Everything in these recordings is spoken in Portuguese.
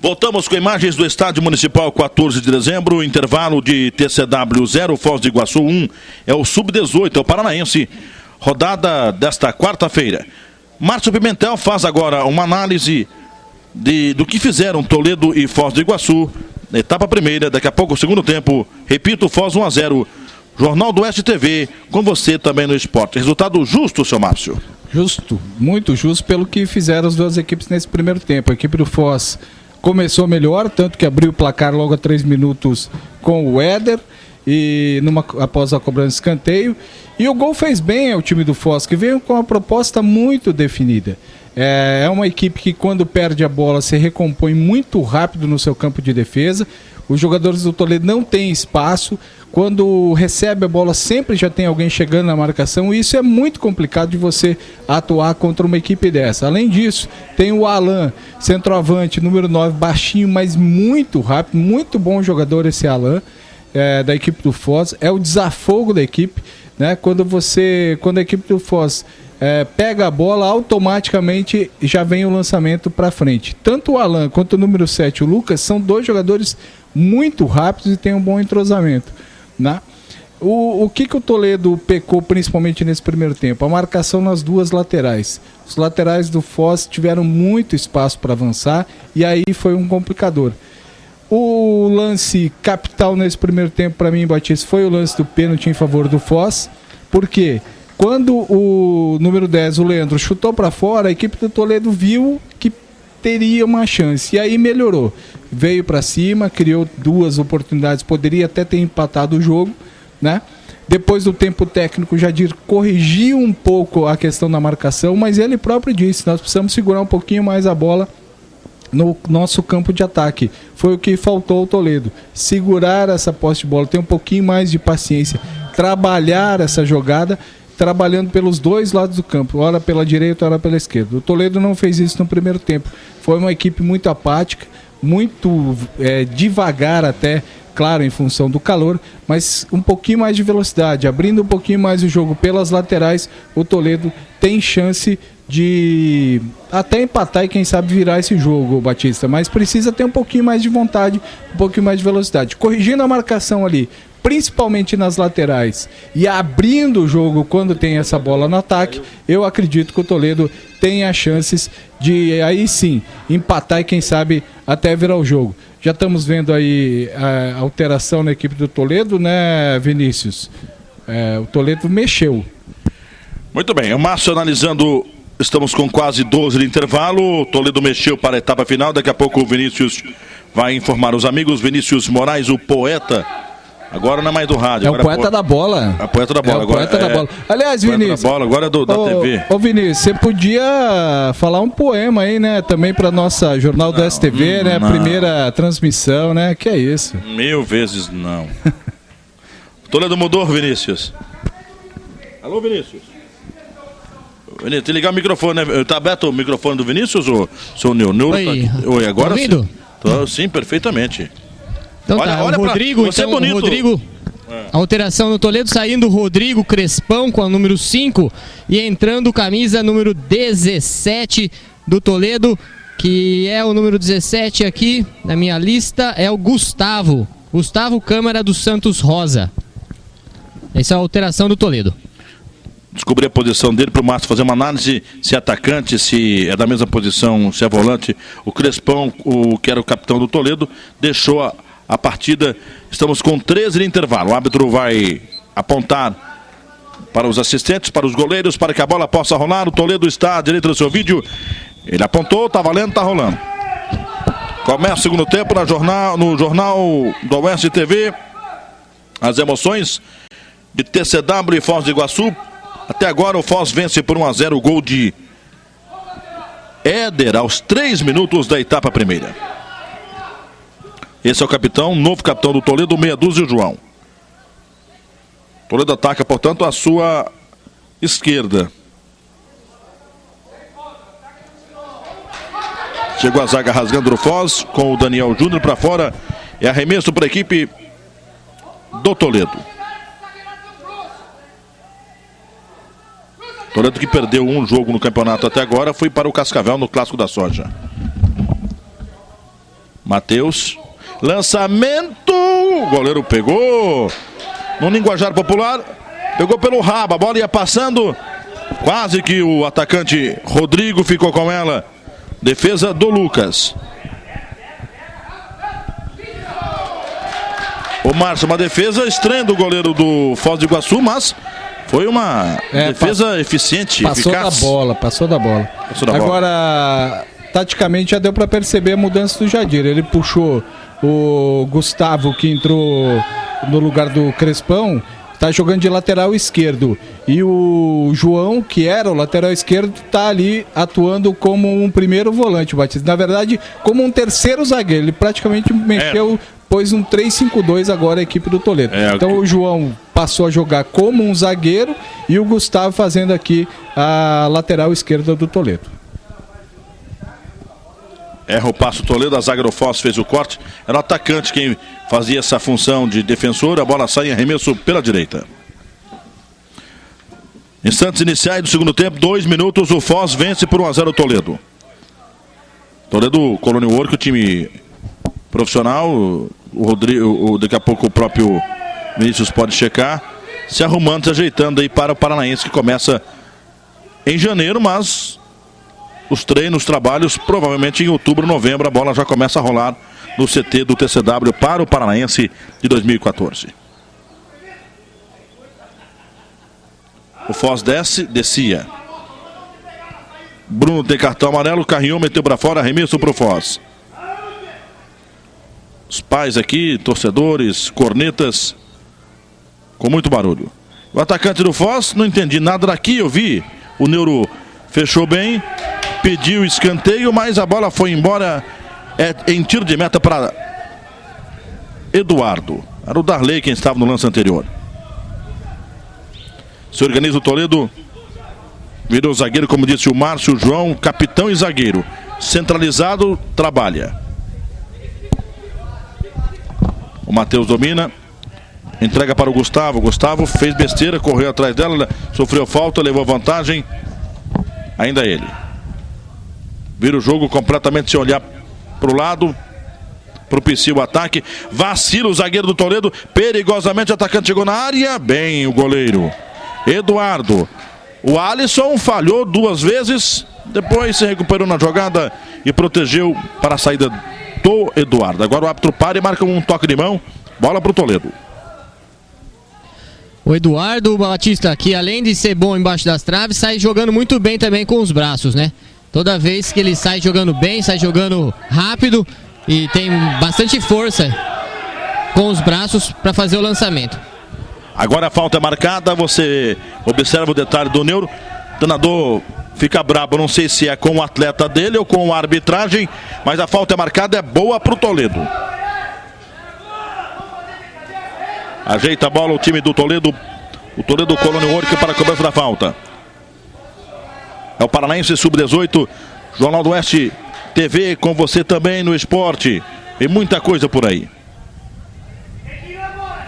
Voltamos com imagens do Estádio Municipal 14 de dezembro, intervalo de TCW 0, Foz do Iguaçu 1, é o Sub-18, é o Paranaense, rodada desta quarta-feira. Márcio Pimentel faz agora uma análise do que fizeram Toledo e Foz do Iguaçu, na etapa primeira, daqui a pouco o segundo tempo, repito, Foz 1-0, Jornal do Oeste TV, com você também no esporte. Resultado justo, seu Márcio? Justo, muito justo pelo que fizeram as duas equipes nesse primeiro tempo. A equipe do Foz começou melhor, tanto que abriu o placar logo a 3 minutos com o Éder, e após a cobrança de escanteio. E o gol fez bem ao time do Foz, que veio com uma proposta muito definida. É uma equipe que, quando perde a bola, se recompõe muito rápido no seu campo de defesa. Os jogadores do Toledo não têm espaço. Quando recebe a bola, sempre já tem alguém chegando na marcação. E isso é muito complicado de você atuar contra uma equipe dessa. Além disso, tem o Alan, centroavante, número 9, baixinho, mas muito rápido. Muito bom jogador esse Alan, da equipe do Foz. É o desafogo da equipe, né? Quando a equipe do Foz pega a bola, automaticamente já vem o lançamento para frente. Tanto o Alan quanto o número 7, o Lucas, são dois jogadores muito rápidos e têm um bom entrosamento, né? O que o Toledo pecou principalmente nesse primeiro tempo? A marcação nas duas laterais. Os laterais do Foz tiveram muito espaço para avançar e aí foi um complicador. O lance capital nesse primeiro tempo para mim, Batista, foi o lance do pênalti em favor do Foz. Por quê? Quando o número 10, o Leandro, chutou para fora, a equipe do Toledo viu que teria uma chance. E aí melhorou. Veio para cima, criou duas oportunidades, poderia até ter empatado o jogo, né? Depois do tempo técnico, o Jadir corrigiu um pouco a questão da marcação, mas ele próprio disse, nós precisamos segurar um pouquinho mais a bola no nosso campo de ataque. Foi o que faltou ao Toledo. Segurar essa posse de bola, ter um pouquinho mais de paciência, trabalhar essa jogada, trabalhando pelos dois lados do campo, ora pela direita, ora pela esquerda. O Toledo não fez isso no primeiro tempo. Foi uma equipe muito apática, muito devagar até, claro, em função do calor, mas um pouquinho mais de velocidade, abrindo um pouquinho mais o jogo pelas laterais, o Toledo tem chance de até empatar e quem sabe virar esse jogo, Batista, mas precisa ter um pouquinho mais de vontade, um pouquinho mais de velocidade. Corrigindo a marcação ali, principalmente nas laterais, e abrindo o jogo quando tem essa bola no ataque, eu acredito que o Toledo tenha chances de, aí sim, empatar e quem sabe até virar o jogo. Já estamos vendo aí a alteração na equipe do Toledo, né, Vinícius? O Toledo mexeu. Muito bem, o Márcio analisando, estamos com quase 12 de intervalo, o Toledo mexeu para a etapa final, daqui a pouco o Vinícius vai informar os amigos. Vinícius Moraes, o poeta. Agora não é mais do rádio. É o poeta da bola. É o poeta da bola. É o poeta da bola. Aliás, Vinícius. Da bola, agora é da TV. Ô, Vinícius, você podia falar um poema aí, né? Também para nossa Jornal do STV, né? Não. Primeira transmissão, né? Que é isso? 1000 vezes não. Toledo mudou, Vinícius. Alô, Vinícius. Vinícius, tem que ligar o microfone, né? Tá aberto o microfone do Vinícius, ou seu Nil? Oi. Oi, agora tá ouvindo? Sim. Sim, perfeitamente. Então olha o Rodrigo, você então, é bonito. O Rodrigo, alteração no Toledo, saindo o Rodrigo Crespão com a número 5 e entrando o camisa número 17 do Toledo, que é o número 17 aqui na minha lista, é o Gustavo Câmara dos Santos Rosa. Essa é a alteração do Toledo. Descobrir a posição dele para o Márcio fazer uma análise, se é atacante, se é da mesma posição, se é volante. O Crespão, que era o capitão do Toledo, deixou a partida. Estamos com 13 de intervalo. O árbitro vai apontar para os assistentes, para os goleiros, para que a bola possa rolar. O Toledo está à direita do seu vídeo. Ele apontou, está valendo, está rolando. Começa o segundo tempo no Jornal do Oeste TV. As emoções de TCW e Foz do Iguaçu. Até agora o Foz vence por 1-0, o gol de Éder aos 3 minutos da etapa primeira. Esse é o capitão, novo capitão do Toledo, meia dúzia, João. Toledo ataca, portanto, a sua esquerda. Chegou a zaga rasgando o Foz, com o Daniel Júnior para fora. É arremesso para a equipe do Toledo. Toledo, que perdeu um jogo no campeonato até agora, foi para o Cascavel no Clássico da Soja. Matheus. Lançamento. O goleiro pegou. No linguajar popular, pegou pelo rabo. A bola ia passando. Quase que o atacante Rodrigo ficou com ela. Defesa do Lucas. O Márcio, uma defesa estranha do goleiro do Foz do Iguaçu, mas foi uma defesa eficiente, eficaz. Passou da bola. Agora, taticamente já deu para perceber a mudança do Jadir. Ele puxou o Gustavo, que entrou no lugar do Crespão, está jogando de lateral esquerdo. E o João, que era o lateral esquerdo, está ali atuando como um primeiro volante, Batista. Na verdade, como um terceiro zagueiro. Ele praticamente mexeu, pôs um 3-5-2 agora a equipe do Toledo. Então o João passou a jogar como um zagueiro e o Gustavo fazendo aqui a lateral esquerda do Toledo. Erra o passo Toledo, a zaga do Foz fez o corte. Era o atacante quem fazia essa função de defensor. A bola sai em arremesso pela direita. Instantes iniciais do segundo tempo, 2 minutos. O Foz vence por 1-0 o Toledo. Toledo, Colônia Work, o time profissional. O Rodrigo, daqui a pouco o próprio Vinícius pode checar. Se arrumando, se ajeitando aí para o Paranaense, que começa em janeiro, mas os treinos, trabalhos, provavelmente em outubro, novembro, a bola já começa a rolar no CT do TCW para o Paranaense de 2014. O Foz descia. Bruno tem cartão amarelo, Carrinhou meteu para fora, arremesso para o Foz. Os pais aqui, torcedores, cornetas, com muito barulho. O atacante do Foz, não entendi nada daqui, eu vi. O Neuro fechou bem, pediu escanteio, mas a bola foi embora em tiro de meta para Eduardo. Era o Darley quem estava no lance anterior. Se organiza o Toledo. Virou zagueiro, como disse o Márcio, João, capitão e zagueiro. Centralizado, trabalha. O Matheus domina. Entrega para o Gustavo. Gustavo fez besteira, correu atrás dela, sofreu falta, levou vantagem. Ainda ele. Vira o jogo completamente sem olhar para o lado. Propicia o ataque. Vacila o zagueiro do Toledo. Perigosamente o atacante chegou na área. Bem o goleiro Eduardo. O Alisson falhou 2 vezes. Depois se recuperou na jogada e protegeu para a saída do Eduardo. Agora o árbitro para e marca um toque de mão. Bola para o Toledo. O Eduardo Batista, que além de ser bom embaixo das traves, sai jogando muito bem também com os braços, né? Toda vez que ele sai jogando bem, sai jogando rápido e tem bastante força com os braços para fazer o lançamento. Agora a falta é marcada, você observa o detalhe do Neuro. O treinador fica brabo, não sei se é com o atleta dele ou com a arbitragem, mas a falta é marcada, é boa para o Toledo. Ajeita a bola o time do Toledo. O Toledo Colônia Work para a cobrança da falta. É o Paranaense Sub-18. Jornal do Oeste TV com você também no esporte. Tem muita coisa por aí.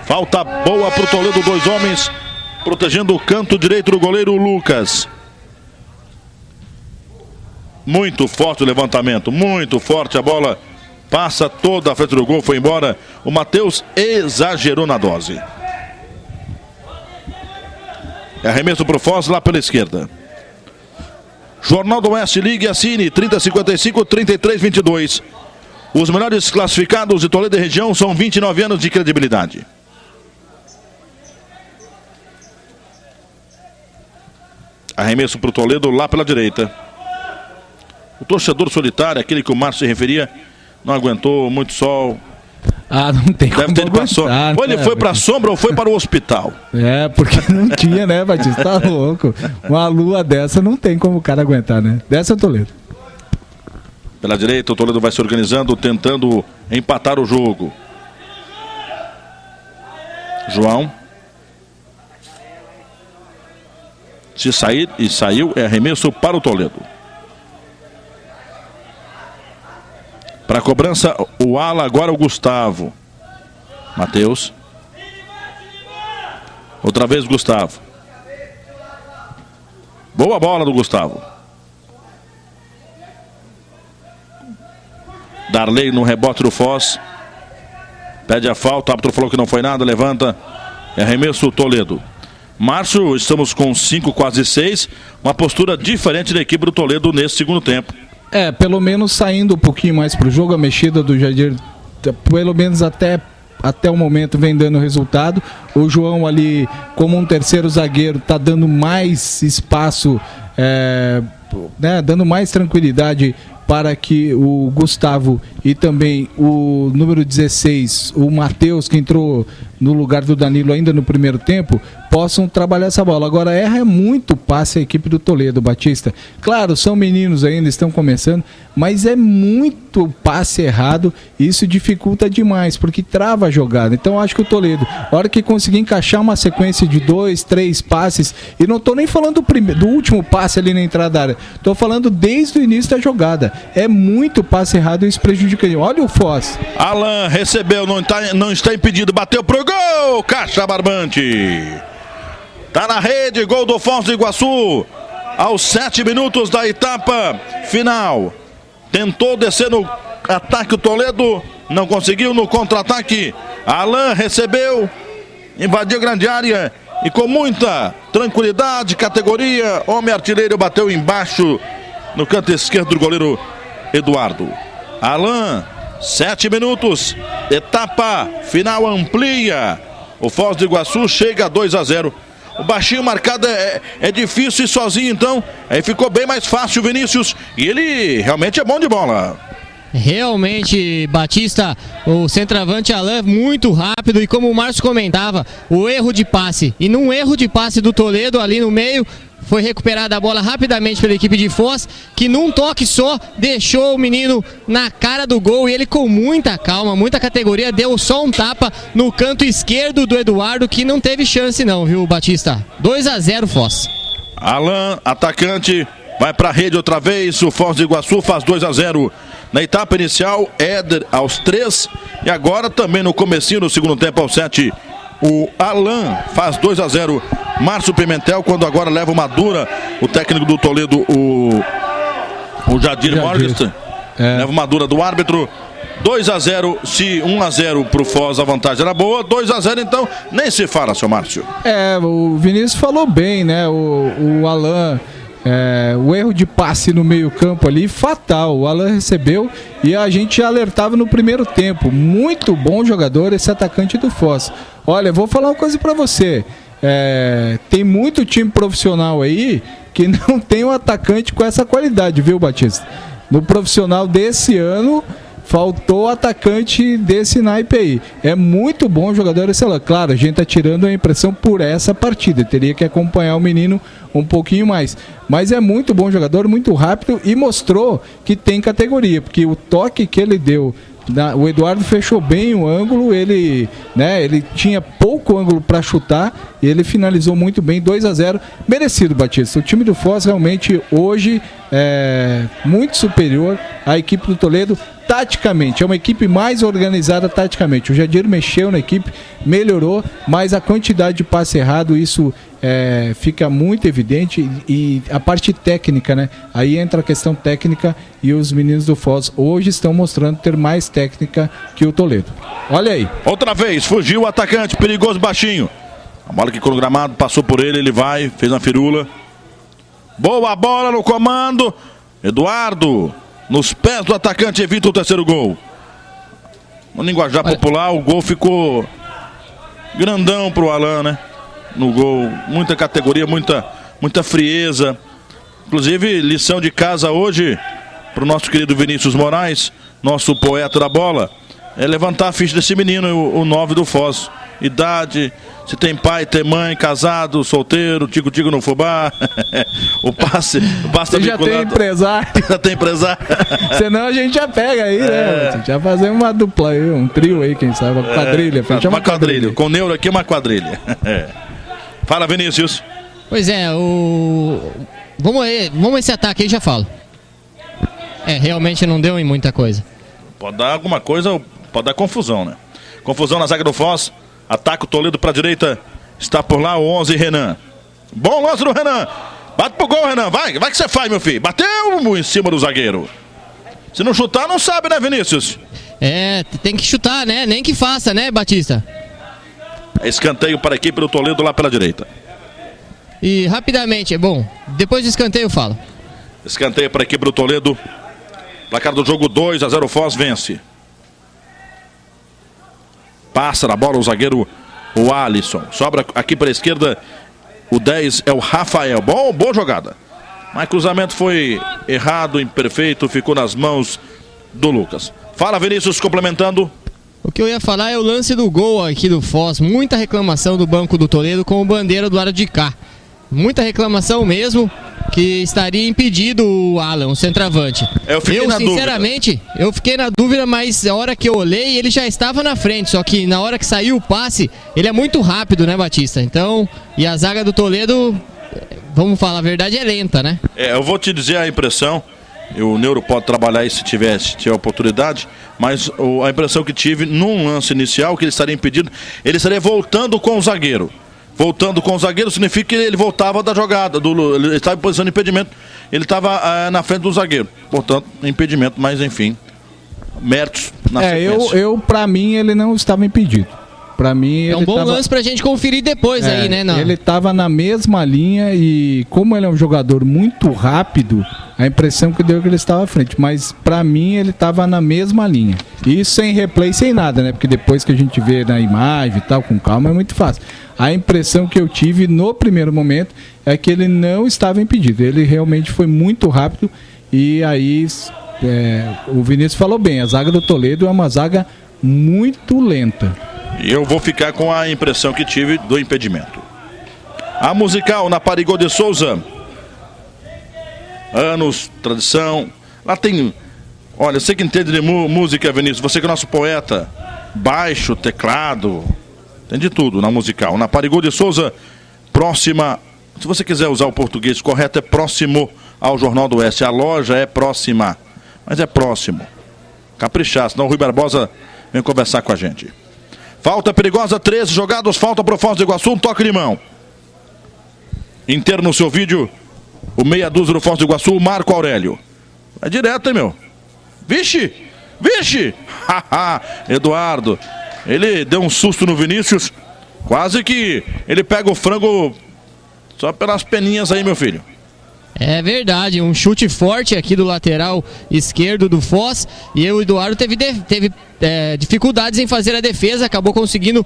Falta boa para o Toledo, 2 homens protegendo o canto direito do goleiro Lucas. Muito forte o levantamento, muito forte a bola. Passa toda a frente do gol, foi embora. O Matheus exagerou na dose. É arremesso para o Foz lá pela esquerda. Jornal do Oeste, ligue e assine 3055-3322. Os melhores classificados de Toledo e região são 29 anos de credibilidade. Arremesso para o Toledo lá pela direita. O torcedor solitário, aquele que o Márcio se referia, não aguentou muito sol. Não tem como aguentar. Ou ele foi para a sombra ou foi para o hospital. Porque não tinha, né, Batista? Tá louco. Uma lua dessa não tem como o cara aguentar, né? Dessa é o Toledo. Pela direita, o Toledo vai se organizando, tentando empatar o jogo. João. Se sair, e saiu, é arremesso para o Toledo. Para a cobrança, o ala, agora o Gustavo. Matheus. Outra vez Gustavo. Boa bola do Gustavo. Darley no rebote do Foz. Pede a falta, o árbitro falou que não foi nada, levanta. É arremesso Toledo. Márcio, estamos com 5, quase 6. Uma postura diferente da equipe do Toledo nesse segundo tempo. Pelo menos saindo um pouquinho mais pro jogo, a mexida do Jadir, pelo menos até o momento vem dando resultado. O João ali, como um terceiro zagueiro, está dando mais espaço, dando mais tranquilidade para que o Gustavo e também o número 16, o Matheus, que entrou no lugar do Danilo ainda no primeiro tempo, possam trabalhar essa bola. Agora erra muito passe a equipe do Toledo, Batista. Claro, são meninos ainda, estão começando, mas é muito passe errado e isso dificulta demais, porque trava a jogada. Então acho que o Toledo, a hora que conseguir encaixar uma sequência de 2, 3 passes, e não estou nem falando do último passe ali na entrada da área, estou falando desde o início da jogada. É muito passe errado e isso prejudica ele. Olha o Foz. Alan recebeu, não está impedido, bateu pro gol, Caixa Barbante. Tá na rede, gol do Foz do Iguaçu, aos 7 minutos da etapa final. Tentou descer no ataque o Toledo, não conseguiu no contra-ataque. Alan recebeu, invadiu a grande área e com muita tranquilidade, categoria, homem artilheiro, bateu embaixo no canto esquerdo do goleiro Eduardo. Alan, 7 minutos, etapa final amplia. O Foz do Iguaçu chega a 2-0. O baixinho marcado é difícil ir sozinho, então aí ficou bem mais fácil o Vinícius. E ele realmente é bom de bola. Realmente, Batista, o centroavante Alan muito rápido e como o Márcio comentava, o erro de passe. E num erro de passe do Toledo ali no meio, foi recuperada a bola rapidamente pela equipe de Foz, que num toque só deixou o menino na cara do gol e ele com muita calma, muita categoria, deu só um tapa no canto esquerdo do Eduardo, que não teve chance não, viu, Batista? 2-0 Foz. Alan, atacante, vai pra rede outra vez, o Foz do Iguaçu faz 2-0. Na etapa inicial, Éder aos 3 e agora também no comecinho do segundo tempo aos 7, o Alan faz 2-0. Márcio Pimentel, quando agora leva uma dura, o técnico do Toledo, o Jadir Morgenstern, leva uma dura do árbitro. 2-0, se 1-0 pro Foz, a vantagem era boa. 2-0, então, nem se fala, seu Márcio. O Vinícius falou bem, né? O Alan, o erro de passe no meio campo ali, fatal. O Alan recebeu e a gente já alertava no primeiro tempo. Muito bom jogador esse atacante do Foz. Olha, vou falar uma coisa pra você. Tem muito time profissional aí que não tem um atacante com essa qualidade, viu, Batista? No profissional desse ano faltou atacante desse naipe aí. É muito bom jogador esse lá. Claro, a gente tá tirando a impressão por essa partida. Teria que acompanhar o menino um pouquinho mais. Mas é muito bom jogador, muito rápido e mostrou que tem categoria, porque o toque que ele deu, o Eduardo fechou bem o ângulo, ele tinha pouco ângulo para chutar e ele finalizou muito bem. 2-0, merecido, Batista. O time do Foz realmente hoje é muito superior à equipe do Toledo taticamente, é uma equipe mais organizada taticamente. O Jadir mexeu na equipe, melhorou, mas a quantidade de passe errado, isso fica muito evidente. E a parte técnica, né? Aí entra a questão técnica e os meninos do Foz hoje estão mostrando ter mais técnica que o Toledo. Olha aí. Outra vez, fugiu o atacante, perigoso baixinho. A bola que ficou no gramado, passou por ele, ele vai, fez uma firula. Boa bola no comando. Eduardo, nos pés do atacante, evita o terceiro gol. No linguajar popular, o gol ficou grandão pro Alan, né? No gol, muita categoria, muita frieza. Inclusive, lição de casa hoje pro nosso querido Vinícius Moraes, nosso poeta da bola, é levantar a ficha desse menino, o 9 do Foz. Idade, se tem pai, tem mãe, casado, solteiro, tico-tico no fubá. o passe tá já tem empresário. Já tem empresário. Senão a gente já pega aí, né? Já fazer uma dupla aí, um trio aí, quem sabe, uma quadrilha. Uma quadrilha. Com o Neuro aqui, uma quadrilha. Fala, Vinícius. Pois é, vamos esse ataque aí, já falo. Realmente não deu em muita coisa. Pode dar alguma coisa, pode dar confusão, né? Confusão na zaga do Foz. Ataca o Toledo para a direita. Está por lá o 11, Renan. Bom lance do Renan. Bate pro gol, Renan. Vai que você faz, meu filho. Bateu em cima do zagueiro. Se não chutar, não sabe, né, Vinícius? Tem que chutar, né? Nem que faça, né, Batista? Escanteio para a equipe do Toledo lá pela direita. E rapidamente, depois do escanteio eu falo. Escanteio para a equipe do Toledo. Placar do jogo 2-0, Foz vence. Passa na bola o zagueiro, o Alisson. Sobra aqui para a esquerda, o 10 é o Rafael. Boa jogada. Mas cruzamento foi errado, imperfeito, ficou nas mãos do Lucas. Fala, Vinícius, complementando. O que eu ia falar é o lance do gol aqui do Foz. Muita reclamação do banco do Toledo com o bandeira do lado de cá. Muita reclamação mesmo, que estaria impedido o Alan, o centroavante. Eu sinceramente, eu fiquei na dúvida, mas a hora que eu olhei, ele já estava na frente. Só que na hora que saiu o passe, ele é muito rápido, né, Batista? Então, e a zaga do Toledo, vamos falar a verdade, é lenta, né? Eu vou te dizer a impressão. O Neuro pode trabalhar aí se tiver oportunidade, mas a impressão que tive num lance inicial, que ele estaria impedido, ele estaria voltando com o zagueiro. Voltando com o zagueiro significa que ele voltava da jogada, ele estava em posição de impedimento, ele estava na frente do zagueiro, portanto, impedimento, mas enfim, méritos na sequência. Pra mim, ele não estava impedido. Pra mim, é um bom lance pra gente conferir depois aí, né? Não. Ele estava na mesma linha e como ele é um jogador muito rápido, a impressão que deu é que ele estava à frente. Mas pra mim ele estava na mesma linha. E sem replay, sem nada, né? Porque depois que a gente vê na imagem e tal, com calma, é muito fácil. A impressão que eu tive no primeiro momento é que ele não estava impedido. Ele realmente foi muito rápido e aí o Vinícius falou bem, a zaga do Toledo é uma zaga muito lenta. E eu vou ficar com a impressão que tive do impedimento. A musical na Parigô de Souza. Anos, tradição. Lá tem... Olha, você que entende de música, Vinícius, você que é nosso poeta. Baixo, teclado, tem de tudo na musical. Na Parigô de Souza, próxima... Se você quiser usar o português correto, é próximo ao Jornal do Oeste. A loja é próxima, mas é próximo. Caprichar, senão o Rui Barbosa vem conversar com a gente. Falta perigosa, 13 jogados, falta pro Foz do Iguaçu, um toque de mão. Inteiro no seu vídeo, o meia dúzia do Foz do Iguaçu, o Marco Aurélio. Vai direto, hein, meu? Vixe! Eduardo, ele deu um susto no Vinícius, quase que ele pega o frango só pelas peninhas aí, meu filho. É verdade, um chute forte aqui do lateral esquerdo do Foz, e o Eduardo teve dificuldades em fazer a defesa, acabou conseguindo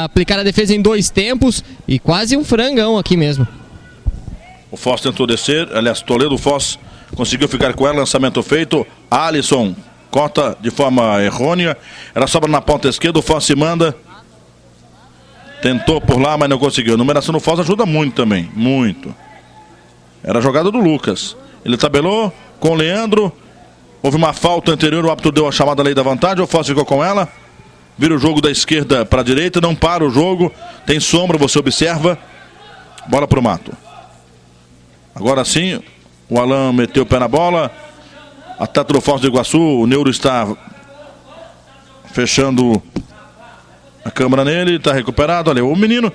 aplicar a defesa em 2 tempos e quase um frangão aqui mesmo. O Foz tentou descer, aliás, Toledo, o Foz conseguiu ficar com ela, lançamento feito, Alisson corta de forma errônea, ela sobra na ponta esquerda, o Foz se manda, tentou por lá, mas não conseguiu. A numeração do Foz ajuda muito também, muito. Era a jogada do Lucas. Ele tabelou com o Leandro. Houve uma falta anterior, o árbitro deu a chamada lei da vantagem, o Foz ficou com ela. Vira o jogo da esquerda para a direita, não para o jogo. Tem sombra, você observa. Bola para o mato. Agora sim, o Alan meteu o pé na bola. Atleta do Foz do Iguaçu, o Neuro está fechando a câmera nele, está recuperado. Olha, o menino,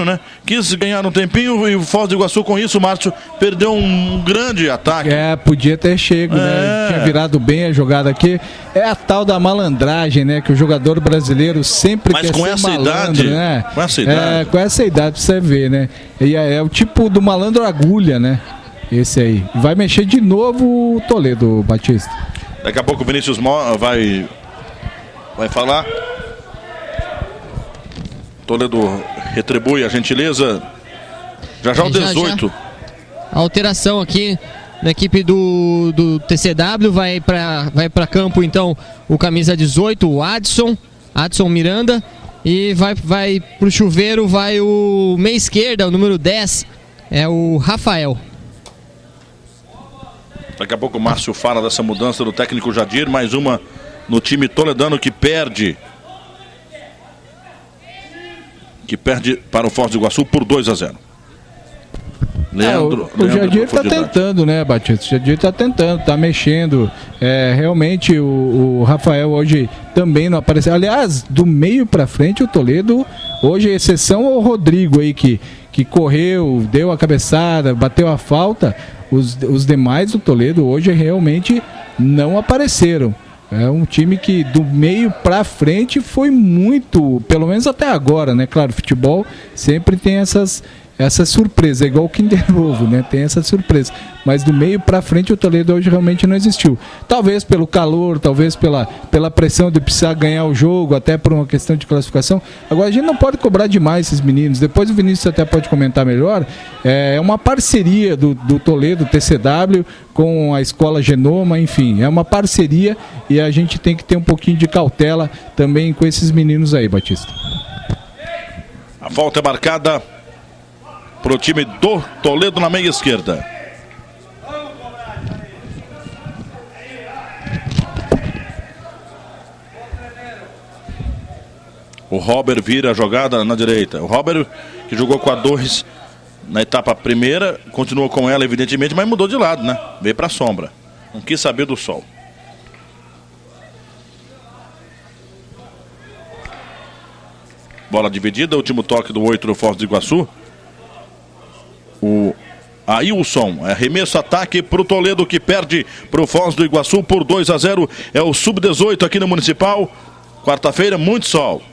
né? Quis ganhar um tempinho e o Foz do Iguaçu com isso, o Márcio perdeu um grande ataque. Podia ter chego, né? Tinha virado bem a jogada aqui. É a tal da malandragem, né? Que o jogador brasileiro sempre quer ser malandro, né? Com essa idade. Com essa idade, pra você ver, né? E é o tipo do malandro agulha, né? Esse aí. Vai mexer de novo o Toledo, Batista. Daqui a pouco o Vinícius vai falar. Toledo retribui a gentileza. Já o 18. A alteração aqui na equipe do TCW. Vai para campo então o camisa 18, o Adson Miranda. E vai pro chuveiro, vai o meia esquerda, o número 10, é o Rafael. Daqui a pouco o Márcio fala dessa mudança do técnico Jadir. Mais uma no time toledano que perde para o Foz do Iguaçu por 2-0. Leandro, o Jadir está tentando, né, Batista? O Jadir está tentando, está mexendo. Realmente o Rafael hoje também não apareceu. Aliás, do meio para frente o Toledo, hoje, exceção ao Rodrigo aí que correu, deu a cabeçada, bateu a falta. Os demais do Toledo hoje realmente não apareceram. É um time que do meio para frente foi muito, pelo menos até agora, né? Claro, futebol sempre tem essas surpresas, é igual o Kinder Ovo, né? Tem essa surpresa. Mas do meio para frente o Toledo hoje realmente não existiu. Talvez pelo calor, talvez pela pressão de precisar ganhar o jogo, até por uma questão de classificação. Agora a gente não pode cobrar demais esses meninos. Depois o Vinícius até pode comentar melhor. É uma parceria do Toledo, TCW, com a Escola Genoma, enfim. É uma parceria e a gente tem que ter um pouquinho de cautela também com esses meninos aí, Batista. A falta é marcada para o time do Toledo na meia esquerda. O Robert vira a jogada na direita. O Robert, que jogou com a 2 na etapa primeira, continuou com ela evidentemente, mas mudou de lado, né? Veio para a sombra. Não quis saber do sol. Bola dividida, último toque do 8 do Foz do Iguaçu. O Ailson, arremesso, ataque para o Toledo, que perde para o Foz do Iguaçu por 2-0. É o Sub-18 aqui no Municipal. Quarta-feira, muito sol.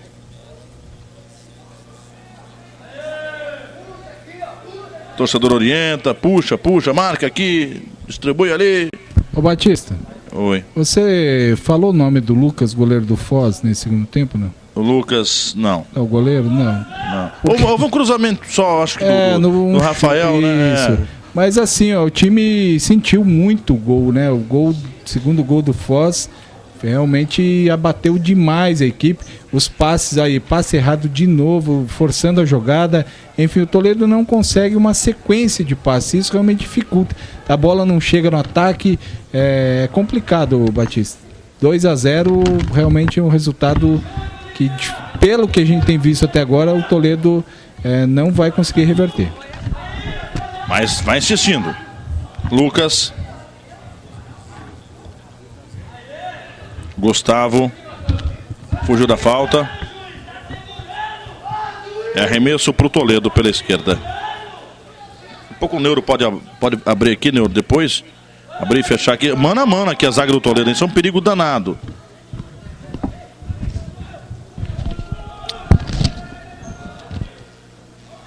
Torcedor orienta, puxa, marca aqui, distribui ali. Ô Batista. Oi. Você falou o nome do Lucas, goleiro do Foz, nesse segundo tempo, não? O Lucas, não. É o goleiro? Não. Houve um cruzamento só, acho que do Rafael, né? Isso. Mas assim, ó, o time sentiu muito o gol, né? O segundo gol do Foz realmente abateu demais a equipe. Os passes aí, passe errado de novo, forçando a jogada. Enfim, o Toledo não consegue uma sequência de passes. Isso realmente dificulta. A bola não chega no ataque. É complicado, Batista. 2-0 realmente é um resultado que, pelo que a gente tem visto até agora, o Toledo não vai conseguir reverter. Mas vai insistindo. Lucas. Gustavo. Fugiu da falta. É arremesso para o Toledo pela esquerda. Um pouco o Neuro pode abrir aqui, Neuro, depois. Abrir e fechar aqui. Mano a mano aqui a zaga do Toledo. Isso é um perigo danado.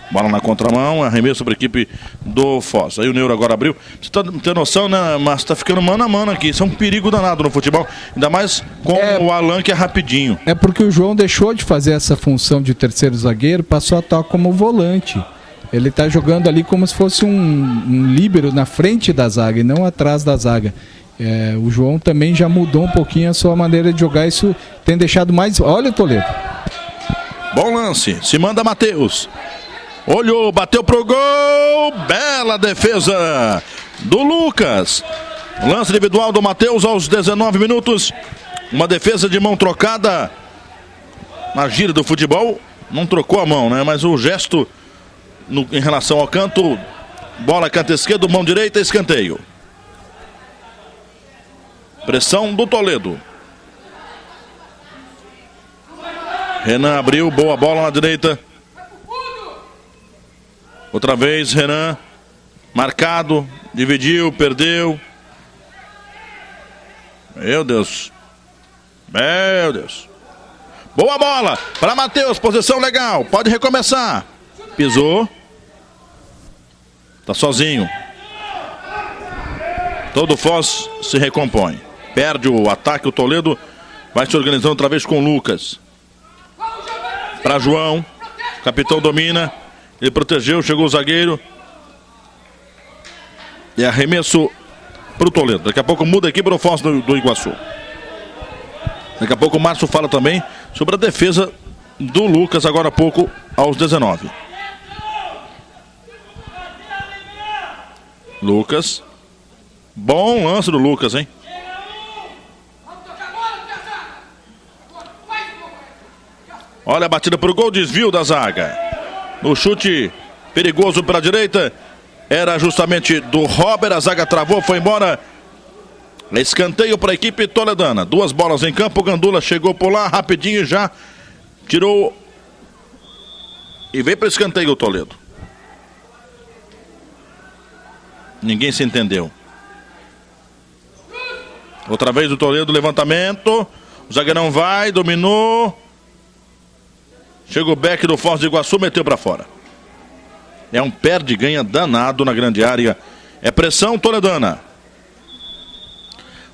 Bola na contramão, arremesso para a equipe do Foz. Aí o Neuro agora abriu. Você tem noção, né? Mas tá ficando mano a mano aqui. Isso é um perigo danado no futebol. Ainda mais com o Alan, que é rapidinho. É porque o João deixou de fazer essa função de terceiro zagueiro, passou a atuar como volante. Ele tá jogando ali como se fosse um líbero na frente da zaga e não atrás da zaga. O João também já mudou um pouquinho a sua maneira de jogar. Isso tem deixado mais... Olha o Toledo. Bom lance. Se manda Matheus. Olhou, bateu pro gol. Bela defesa do Lucas. Lance individual do Matheus aos 19 minutos. Uma defesa de mão trocada. Na gíria do futebol, não trocou a mão, né? Mas o gesto em relação ao canto. Bola canto esquerdo, mão direita, escanteio. Pressão do Toledo. Renan abriu, boa bola na direita. Outra vez, Renan, marcado, dividiu, perdeu. Meu Deus. Boa bola para Matheus, posição legal, pode recomeçar. Pisou. Tá sozinho. Todo Foz se recompõe. Perde o ataque, o Toledo vai se organizando outra vez com o Lucas. Para João, capitão domina. Ele protegeu, chegou o zagueiro. E arremesso para o Toledo. Daqui a pouco muda aqui para o Foz do Iguaçu. Daqui a pouco o Márcio fala também sobre a defesa do Lucas, agora há pouco, aos 19. Lucas. Bom lance do Lucas, hein? Olha a batida para o gol, desvio da zaga. No chute perigoso para a direita. Era justamente do Robert. A zaga travou, foi embora. Escanteio para a equipe toledana. 2 bolas em campo. O Gandula chegou por lá rapidinho e já tirou. E veio para o escanteio o Toledo. Ninguém se entendeu. Outra vez o Toledo, levantamento. O zagueirão vai, dominou. Chega o back do Foz do Iguaçu, meteu pra fora. É um perde-ganha danado na grande área. É pressão toledana.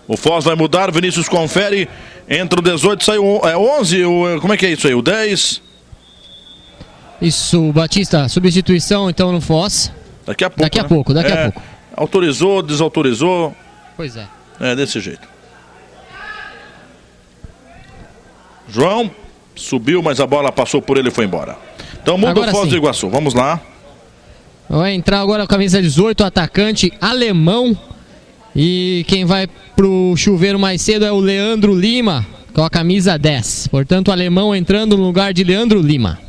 O Foz vai mudar, Vinícius confere. Entra o 18, sai o 11. Como é que é isso aí? O 10? Isso, Batista. Substituição então no Foz. Daqui a pouco. Daqui a pouco. Autorizou, desautorizou. Pois é. É desse jeito. João subiu, mas a bola passou por ele e foi embora. Então muda agora o Foz do Iguaçu. Vamos lá. Vai entrar agora a camisa 18, o atacante alemão. E quem vai pro chuveiro mais cedo é o Leandro Lima, com a camisa 10. Portanto, o alemão entrando no lugar de Leandro Lima.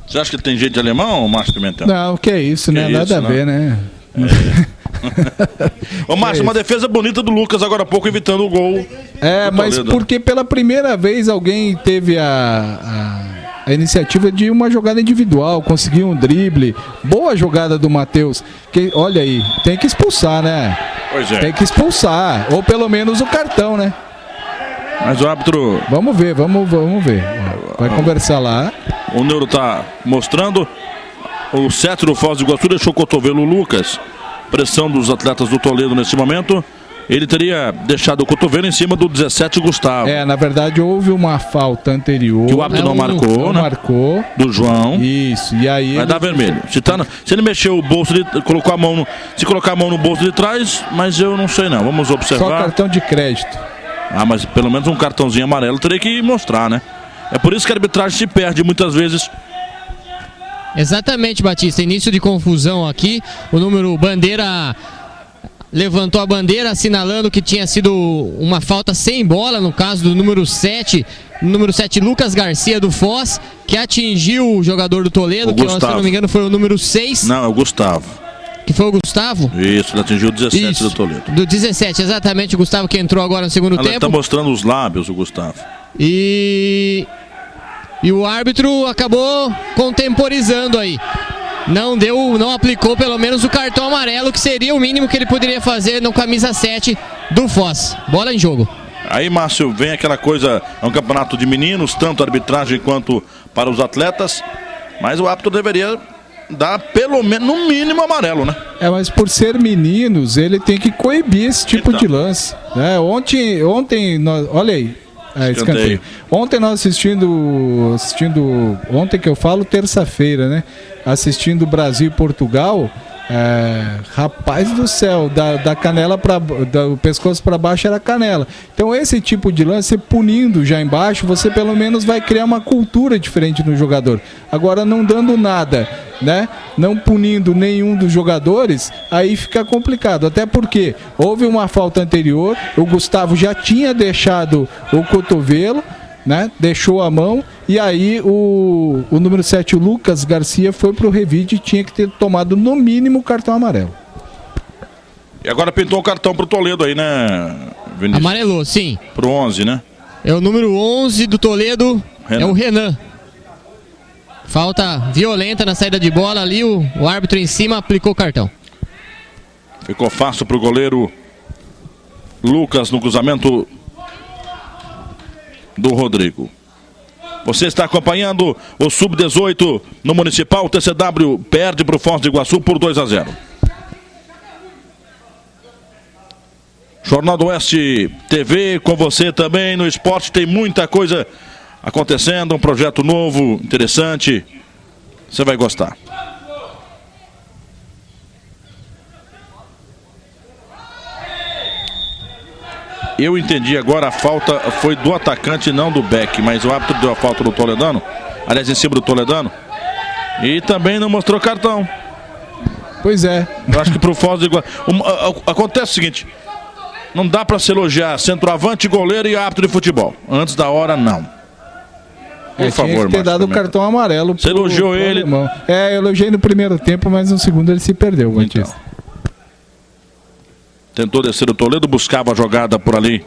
Você acha que tem jeito de alemão, Márcio Pimentel? Não, que é isso, né? Nada a ver, né? Ô Márcio, uma defesa bonita do Lucas agora há pouco, evitando o gol. Mas porque pela primeira vez alguém teve a iniciativa de uma jogada individual, conseguiu um drible. Boa jogada do Matheus. Olha aí, tem que expulsar, né? Pois é. Tem que expulsar, ou pelo menos o cartão, né? Mas o árbitro... Vamos ver. Vai conversar lá. O Neuro tá mostrando. O 7 do Foz do Iguaçu deixou o cotovelo Lucas. Pressão dos atletas do Toledo nesse momento. Ele teria deixado o cotovelo em cima do 17 Gustavo. Na verdade houve uma falta anterior. Que o árbitro não marcou, né? Marcou. Do João. Isso, e aí... Vai dar vermelho. Se ele mexeu o bolso, ele colocou a mão se colocar a mão no bolso de trás, mas eu não sei não. Vamos observar. Só cartão de crédito. Mas pelo menos um cartãozinho amarelo teria que mostrar, né? É por isso que a arbitragem se perde muitas vezes. Exatamente, Batista. Início de confusão aqui. O número bandeira levantou a bandeira assinalando que tinha sido uma falta sem bola, no caso do número 7. Número 7, Lucas Garcia do Foz, que atingiu o jogador do Toledo, que, se eu não me engano, foi o número 6. Não, é o Gustavo. Que foi o Gustavo? Isso, ele atingiu o 17 do Toledo. Do 17, exatamente, o Gustavo que entrou agora no segundo tempo. Ele está mostrando os lábios, o Gustavo. E o árbitro acabou contemporizando aí. Não aplicou pelo menos o cartão amarelo, que seria o mínimo que ele poderia fazer no camisa 7 do Foz. Bola em jogo. Aí, Márcio, vem aquela coisa, é um campeonato de meninos, tanto a arbitragem quanto para os atletas, mas o árbitro deveria dar pelo menos, no mínimo, amarelo, né? Mas por ser meninos, ele tem que coibir esse tipo de lance. Ontem nós, olha aí, escanteio. Ontem nós assistindo, ontem que eu falo, terça-feira, né? Assistindo Brasil e Portugal, rapaz do céu, da canela do pescoço para baixo era canela. Então esse tipo de lance, punindo já embaixo, você pelo menos vai criar uma cultura diferente no jogador. Agora não dando nada, né? Não punindo nenhum dos jogadores, aí fica complicado. Até porque houve uma falta anterior, o Gustavo já tinha deixado o cotovelo, né? Deixou a mão, e aí o número 7, o Lucas Garcia, foi pro revide e tinha que ter tomado no mínimo o cartão amarelo. E agora pintou o cartão pro Toledo aí, né, Vinícius? Amarelou, sim. Pro 11, né? É o número 11 do Toledo, é o Renan. Falta violenta na saída de bola ali, o árbitro em cima aplicou o cartão. Ficou fácil pro goleiro Lucas no cruzamento do Rodrigo. Você está acompanhando o Sub-18 no Municipal. O TCW perde para o Foz do Iguaçu por 2-0. Jornal do Oeste TV com você também no esporte. Tem muita coisa acontecendo. Um projeto novo, interessante. Você vai gostar. Eu entendi agora, a falta foi do atacante, não do Beck, mas o árbitro deu a falta do Toledano, aliás, em cima do Toledano, e também não mostrou cartão. Pois é. Eu acho que pro Foz do Iguaçu acontece o seguinte: não dá para se elogiar centroavante, goleiro e árbitro de futebol. Antes da hora, não. Por favor, tinha que ter dado o cartão amarelo. Você elogiou ele? Eu elogiei no primeiro tempo, mas no segundo ele se perdeu, Batista. Então. Tentou descer o Toledo, buscava a jogada por ali.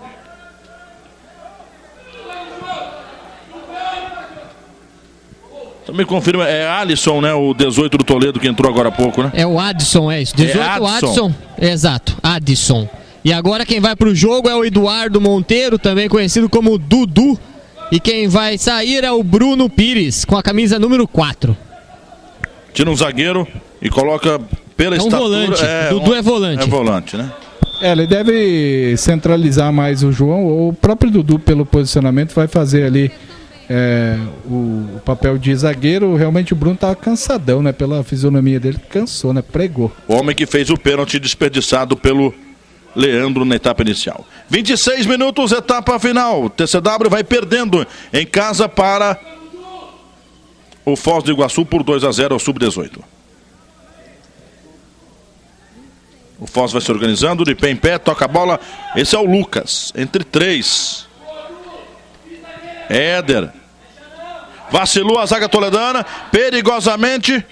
Também confirma, é Alisson, né? O 18 do Toledo que entrou agora há pouco, né? É o Adson, é isso. 18, Adson. Exato, Adson. E agora quem vai pro jogo é o Eduardo Monteiro, também conhecido como Dudu. E quem vai sair é o Bruno Pires, com a camisa número 4. Tira um zagueiro e coloca pela estatura... volante, Dudu é volante. É volante, né? Ele deve centralizar mais o João. O próprio Dudu, pelo posicionamento, vai fazer ali o papel de zagueiro. Realmente o Bruno tá cansadão, né? Pela fisionomia dele, cansou, né? Pregou. O homem que fez o pênalti desperdiçado pelo Leandro na etapa inicial. 26 minutos, etapa final. TCW vai perdendo em casa para o Foz do Iguaçu por 2-0 ao Sub-18. O Foz vai se organizando, de pé em pé, toca a bola. Esse é o Lucas, entre 3. Éder. Vacilou a zaga toledana, perigosamente.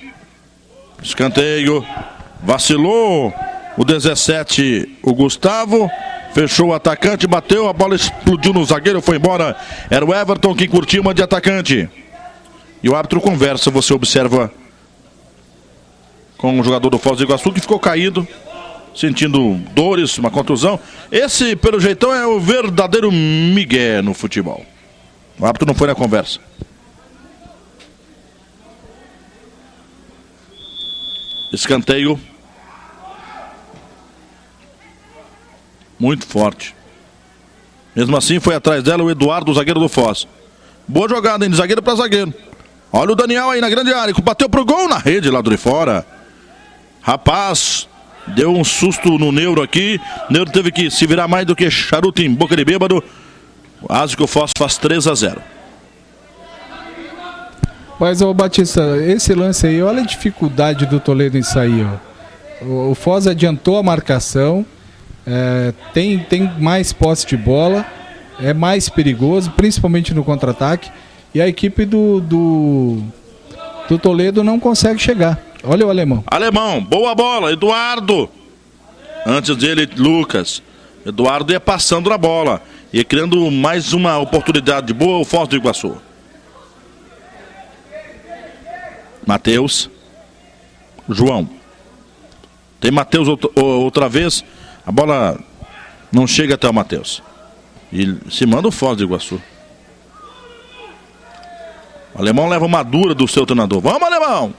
Escanteio. Vacilou o 17, o Gustavo. Fechou o atacante, bateu, a bola explodiu no zagueiro, foi embora. Era o Everton que curtiu uma de atacante. E o árbitro conversa, você observa com o jogador do Foz do Iguaçu que ficou caído, sentindo dores, uma contusão. Esse, pelo jeitão, é o verdadeiro migué no futebol. O árbitro não foi na conversa. Escanteio. Muito forte. Mesmo assim, foi atrás dela o Eduardo, o zagueiro do Foz. Boa jogada, hein? De zagueiro para zagueiro. Olha o Daniel aí na grande área. Bateu pro gol na rede lá de fora. Rapaz, deu um susto no Neuro aqui. O Neuro teve que se virar mais do que charuto em boca de bêbado. Quase que o Foz faz 3-0. Mas, ô Batista, esse lance aí, olha a dificuldade do Toledo em sair, ó. O Foz adiantou a marcação, tem mais posse de bola, é mais perigoso, principalmente no contra-ataque, e a equipe do Toledo não consegue chegar. Olha o alemão. Alemão, boa bola, Eduardo. Antes dele, Lucas. Eduardo ia passando na bola, ia criando mais uma oportunidade boa, o Foz do Iguaçu. Matheus. João. Tem Matheus outra vez. A bola não chega até o Matheus. E se manda o Foz do Iguaçu. O alemão leva uma dura do seu treinador. Vamos, alemão!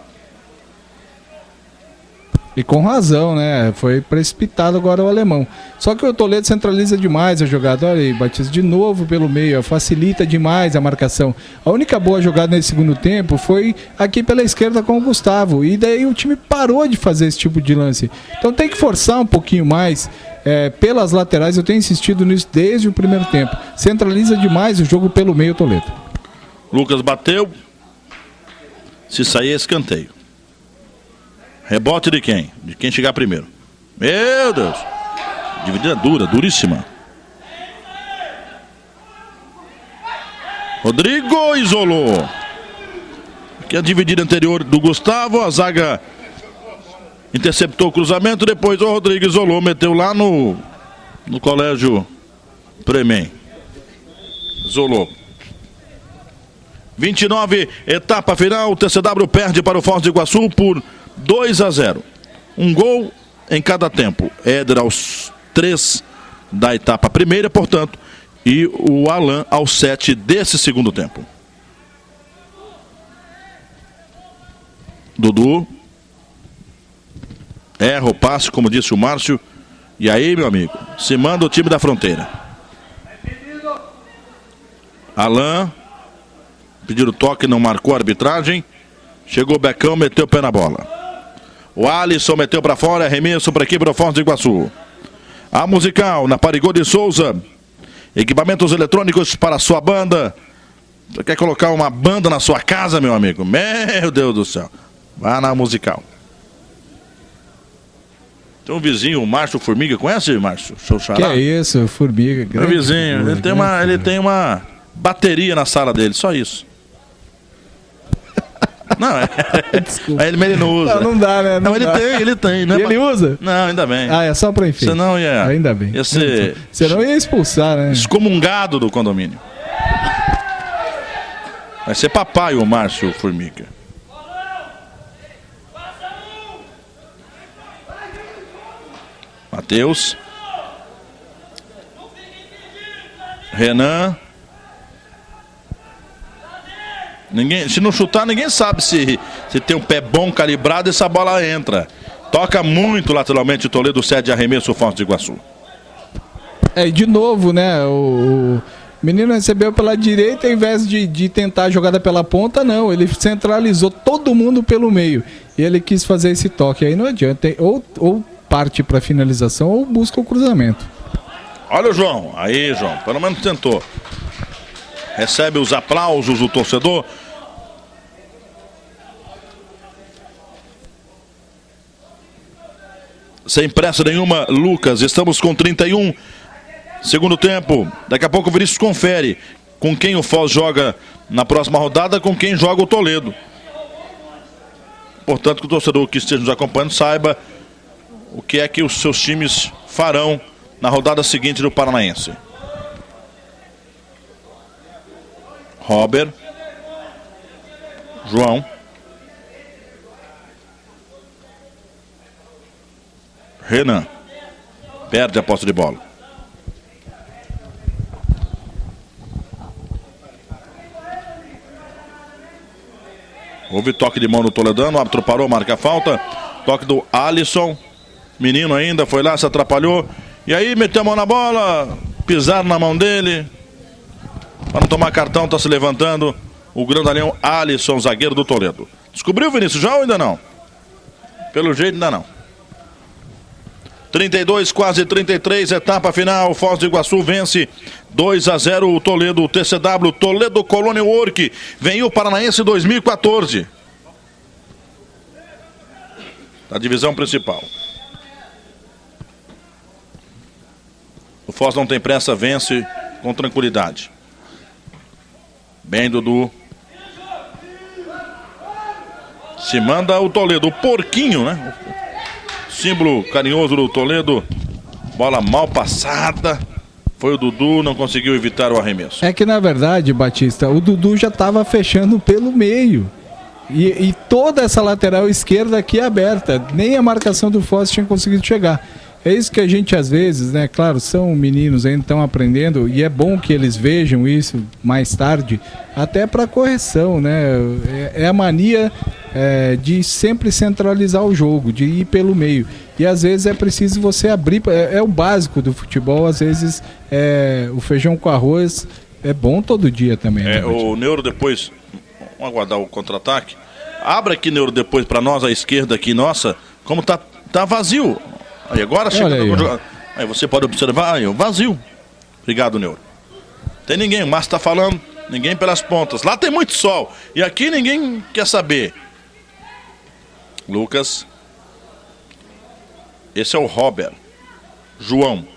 E com razão, né? Foi precipitado agora o alemão. Só que o Toledo centraliza demais a jogada. Olha aí, Batista de novo pelo meio, facilita demais a marcação. A única boa jogada nesse segundo tempo foi aqui pela esquerda com o Gustavo. E daí o time parou de fazer esse tipo de lance. Então tem que forçar um pouquinho mais pelas laterais. Eu tenho insistido nisso desde o primeiro tempo. Centraliza demais o jogo pelo meio, Toledo. Lucas bateu. Se sair, é escanteio. Rebote de quem? De quem chegar primeiro. Meu Deus. Dividida dura, duríssima. Rodrigo isolou. Aqui a dividida anterior do Gustavo. A zaga interceptou o cruzamento. Depois o Rodrigo isolou. Meteu lá no colégio Premem. Isolou. 29, etapa final. O TCW perde para o Foz do Iguaçu por 2-0. Um gol em cada tempo. Éder aos 3 da etapa primeira, portanto, e o Alan aos 7 desse segundo tempo. Dudu erra o passe, como disse o Márcio. E aí, meu amigo, se manda o time da fronteira. Alan pediu o toque, não marcou a arbitragem. Chegou o Becão, meteu o pé na bola. O Alisson meteu para fora, arremesso para a equipe do Foz do Iguaçu. A musical na Parigô de Souza. Equipamentos eletrônicos para a sua banda. Você quer colocar uma banda na sua casa, meu amigo? Meu Deus do céu. Vá na musical. Tem um vizinho, o Márcio Formiga. Conhece, Márcio? Que é isso, Formiga. Meu vizinho, ele tem uma bateria na sala dele, só isso. Não, Desculpa. Aí ele não usa. Não dá, né? Não, ele tem. Não e ele usa? Não, ainda bem. Ah, é só pra enfim. Senão ainda bem. Ia ser... Senão ia expulsar, né? Excomungado do condomínio. Vai ser papai o Márcio Formiga. Matheus. Renan. Se não chutar, ninguém sabe se tem um pé bom, calibrado, essa bola entra. Toca muito lateralmente o Toledo, cede arremesso o Foz do Iguaçu. E de novo, né? O menino recebeu pela direita, ao invés de tentar a jogada pela ponta, não. Ele centralizou todo mundo pelo meio. E ele quis fazer esse toque. Aí não adianta. Ou parte para finalização ou busca o cruzamento. Olha o João. Aí, João. Pelo menos tentou. Recebe os aplausos do torcedor. Sem pressa nenhuma, Lucas. Estamos com 31. Segundo tempo. Daqui a pouco o Vinícius confere com quem o Foz joga na próxima rodada, com quem joga o Toledo. Portanto, que o torcedor que esteja nos acompanhando saiba o que é que os seus times farão na rodada seguinte do Paranaense. Robert. João. Renan. Perde a posse de bola. Houve toque de mão no Toledano. O árbitro parou, marca a falta. Toque do Alisson. Menino ainda, foi lá, se atrapalhou. E aí meteu a mão na bola. Pisaram na mão dele. Para não tomar cartão, está se levantando o grandalhão Alisson, zagueiro do Toledo. Descobriu, Vinícius, já ou ainda não? Pelo jeito ainda não. 32, quase 33, etapa final. Foz do Iguaçu vence 2-0 o Toledo, o TCW, Toledo Colônia Work. Vem o Paranaense 2014. Da divisão principal. O Foz não tem pressa, vence com tranquilidade. Bem, Dudu. Se manda o Toledo, o porquinho, né? Símbolo carinhoso do Toledo. Bola mal passada. Foi o Dudu, não conseguiu evitar o arremesso. É que na verdade, Batista, o Dudu já estava fechando pelo meio. E toda essa lateral esquerda aqui aberta. Nem a marcação do Foz tinha conseguido chegar. É isso que a gente às vezes, né? Claro, são meninos ainda, estão aprendendo. E é bom que eles vejam isso mais tarde. Até para correção, né? É a mania de sempre centralizar o jogo, de ir pelo meio. E às vezes é preciso você abrir. É o básico do futebol. Às vezes o feijão com arroz é bom todo dia também. Né, o Neuro depois... Vamos aguardar o contra-ataque. Abra aqui, Neuro, depois para nós, a esquerda aqui, nossa, como tá vazio. Aí agora chega. Aí você pode observar, aí, vazio. Obrigado, Neuro. Tem ninguém, o Márcio tá falando, ninguém pelas pontas. Lá tem muito sol. E aqui ninguém quer saber. Lucas. Esse é o Robert. João.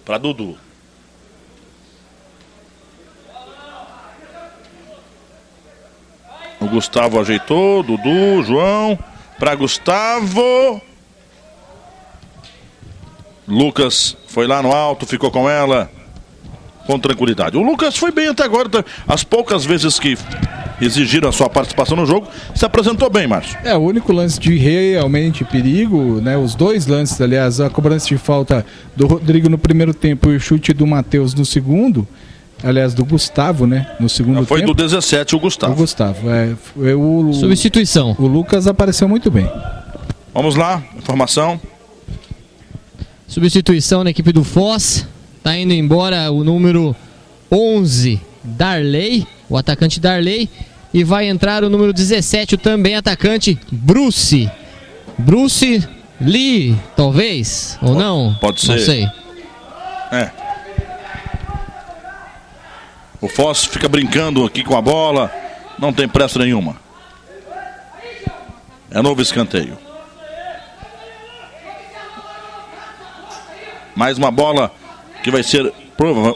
Para Dudu. O Gustavo ajeitou, Dudu, João, para Gustavo. Lucas foi lá no alto, ficou com ela com tranquilidade. O Lucas foi bem até agora, as poucas vezes que exigiram a sua participação no jogo, se apresentou bem, Márcio. O único lance de realmente perigo, né? Os dois lances, aliás, a cobrança de falta do Rodrigo no primeiro tempo e o chute do Matheus no segundo. Aliás, do Gustavo, né? No segundo tempo. Foi do 17 o Gustavo. O Gustavo. Substituição. O Lucas apareceu muito bem. Vamos lá, informação. Substituição na equipe do Foz. Tá indo embora o número 11, Darley, o atacante Darley. E vai entrar o número 17, o também atacante Bruce. Bruce Lee, talvez? Ou não? Pode ser. Não sei. O Foz fica brincando aqui com a bola. Não tem pressa nenhuma. É novo escanteio. Mais uma bola que vai ser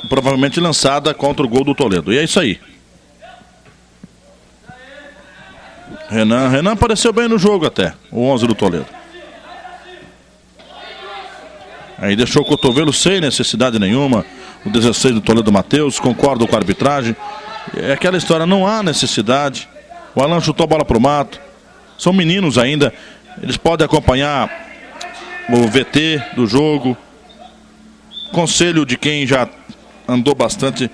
provavelmente lançada contra o gol do Toledo. E é isso aí. Renan apareceu bem no jogo até. O 11 do Toledo. Aí deixou o cotovelo sem necessidade nenhuma. O 16 do Toledo, Matheus. Concordo com a arbitragem. É aquela história, não há necessidade. O Alan chutou a bola pro mato. São meninos ainda. Eles podem acompanhar o VT do jogo. Conselho de quem já andou bastante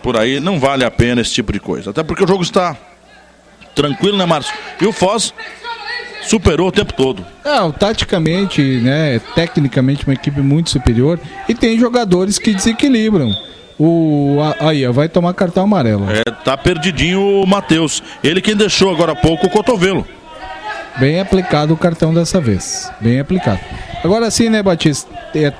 por aí, não vale a pena esse tipo de coisa. Até porque o jogo está tranquilo, né, Márcio? E o Foz superou o tempo todo. Taticamente, né, tecnicamente uma equipe muito superior e tem jogadores que desequilibram. Aí, vai tomar cartão amarelo. Tá perdidinho o Matheus. Ele quem deixou agora há pouco o cotovelo. Bem aplicado o cartão dessa vez. Bem aplicado. Agora sim, né, Batista?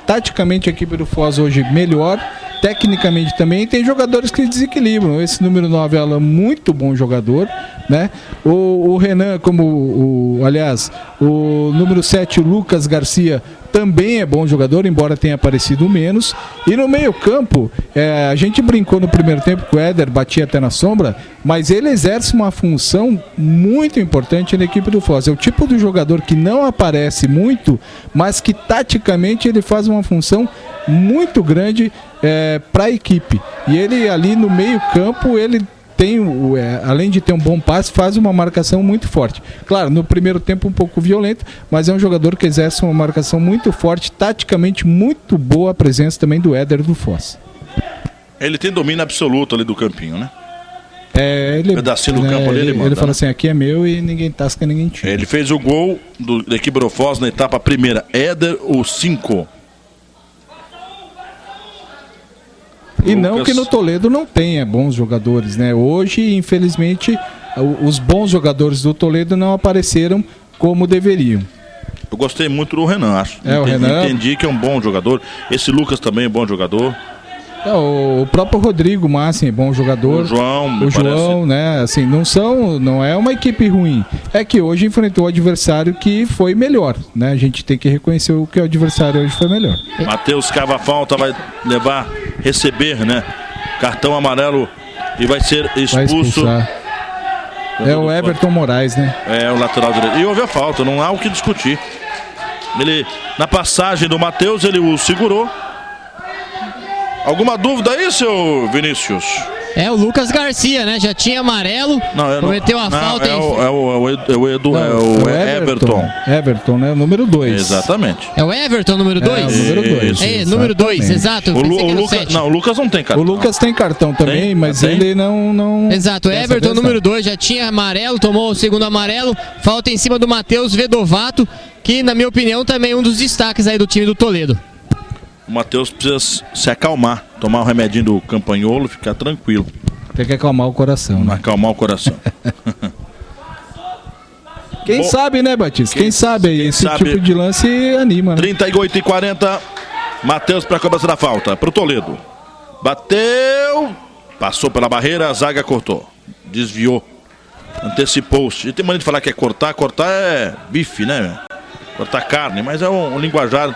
Taticamente a equipe do Foz hoje melhor. Tecnicamente também tem jogadores que desequilibram. Esse número 9 é muito bom jogador, né? O Renan, aliás, o número 7, o Lucas Garcia, também é bom jogador, embora tenha aparecido menos. E no meio-campo, a gente brincou no primeiro tempo que o Éder batia até na sombra, mas ele exerce uma função muito importante na equipe do Foz. É o tipo de jogador que não aparece muito, mas que taticamente ele faz uma função muito grande para a equipe. E ele ali no meio-campo, ele tem, além de ter um bom passe, faz uma marcação muito forte. Claro, no primeiro tempo um pouco violento, mas é um jogador que exerce uma marcação muito forte, taticamente muito boa a presença também do Éder do Foz. Ele tem domínio absoluto ali do campinho, né? Ele, pedacinho do campo ali, ele manda. Ele fala assim, aqui é meu e ninguém tasca, ninguém tira. Ele fez o gol da equipe do Foz na etapa primeira. Éder, o 5. E não que no Toledo não tenha bons jogadores, né? Hoje, infelizmente, os bons jogadores do Toledo não apareceram como deveriam. Eu gostei muito do Renan, acho. Entendi que é um bom jogador. Esse Lucas também é bom jogador. O próprio Rodrigo Massi é bom jogador. O João, né? Assim, não é uma equipe ruim. É que hoje enfrentou o adversário que foi melhor, né? A gente tem que reconhecer o que o adversário hoje foi melhor. Matheus cava a falta, vai receber, né? Cartão amarelo e vai ser expulso. É o Everton Moraes, né? É o lateral direito. E houve a falta, não há o que discutir. Ele, na passagem do Matheus, ele o segurou. Alguma dúvida aí, seu Vinícius? É o Lucas Garcia, né? Já tinha amarelo, cometeu a falta. É o Everton. Everton, né? Número 2. Exatamente. É o Everton, número 2? Número 2. Número 2, exato. O Lucas não tem cartão. O Lucas tem cartão também, mas ele não... Exato, o Everton, número 2, já tinha amarelo, tomou o segundo amarelo. Falta em cima do Matheus Vedovato, que, na minha opinião, também é um dos destaques aí do time do Toledo. O Matheus precisa se acalmar, tomar um remedinho do campanholo, ficar tranquilo. Tem que acalmar o coração, né? Acalmar o coração. Quem sabe, né, Batista? Quem sabe esse tipo de lance anima, né? 38 e 40, Matheus para a cobrança da falta, para o Toledo. Bateu, passou pela barreira, a zaga cortou, desviou, antecipou-se. E tem maneira de falar que é cortar é bife, né? Cortar carne, mas é um linguajar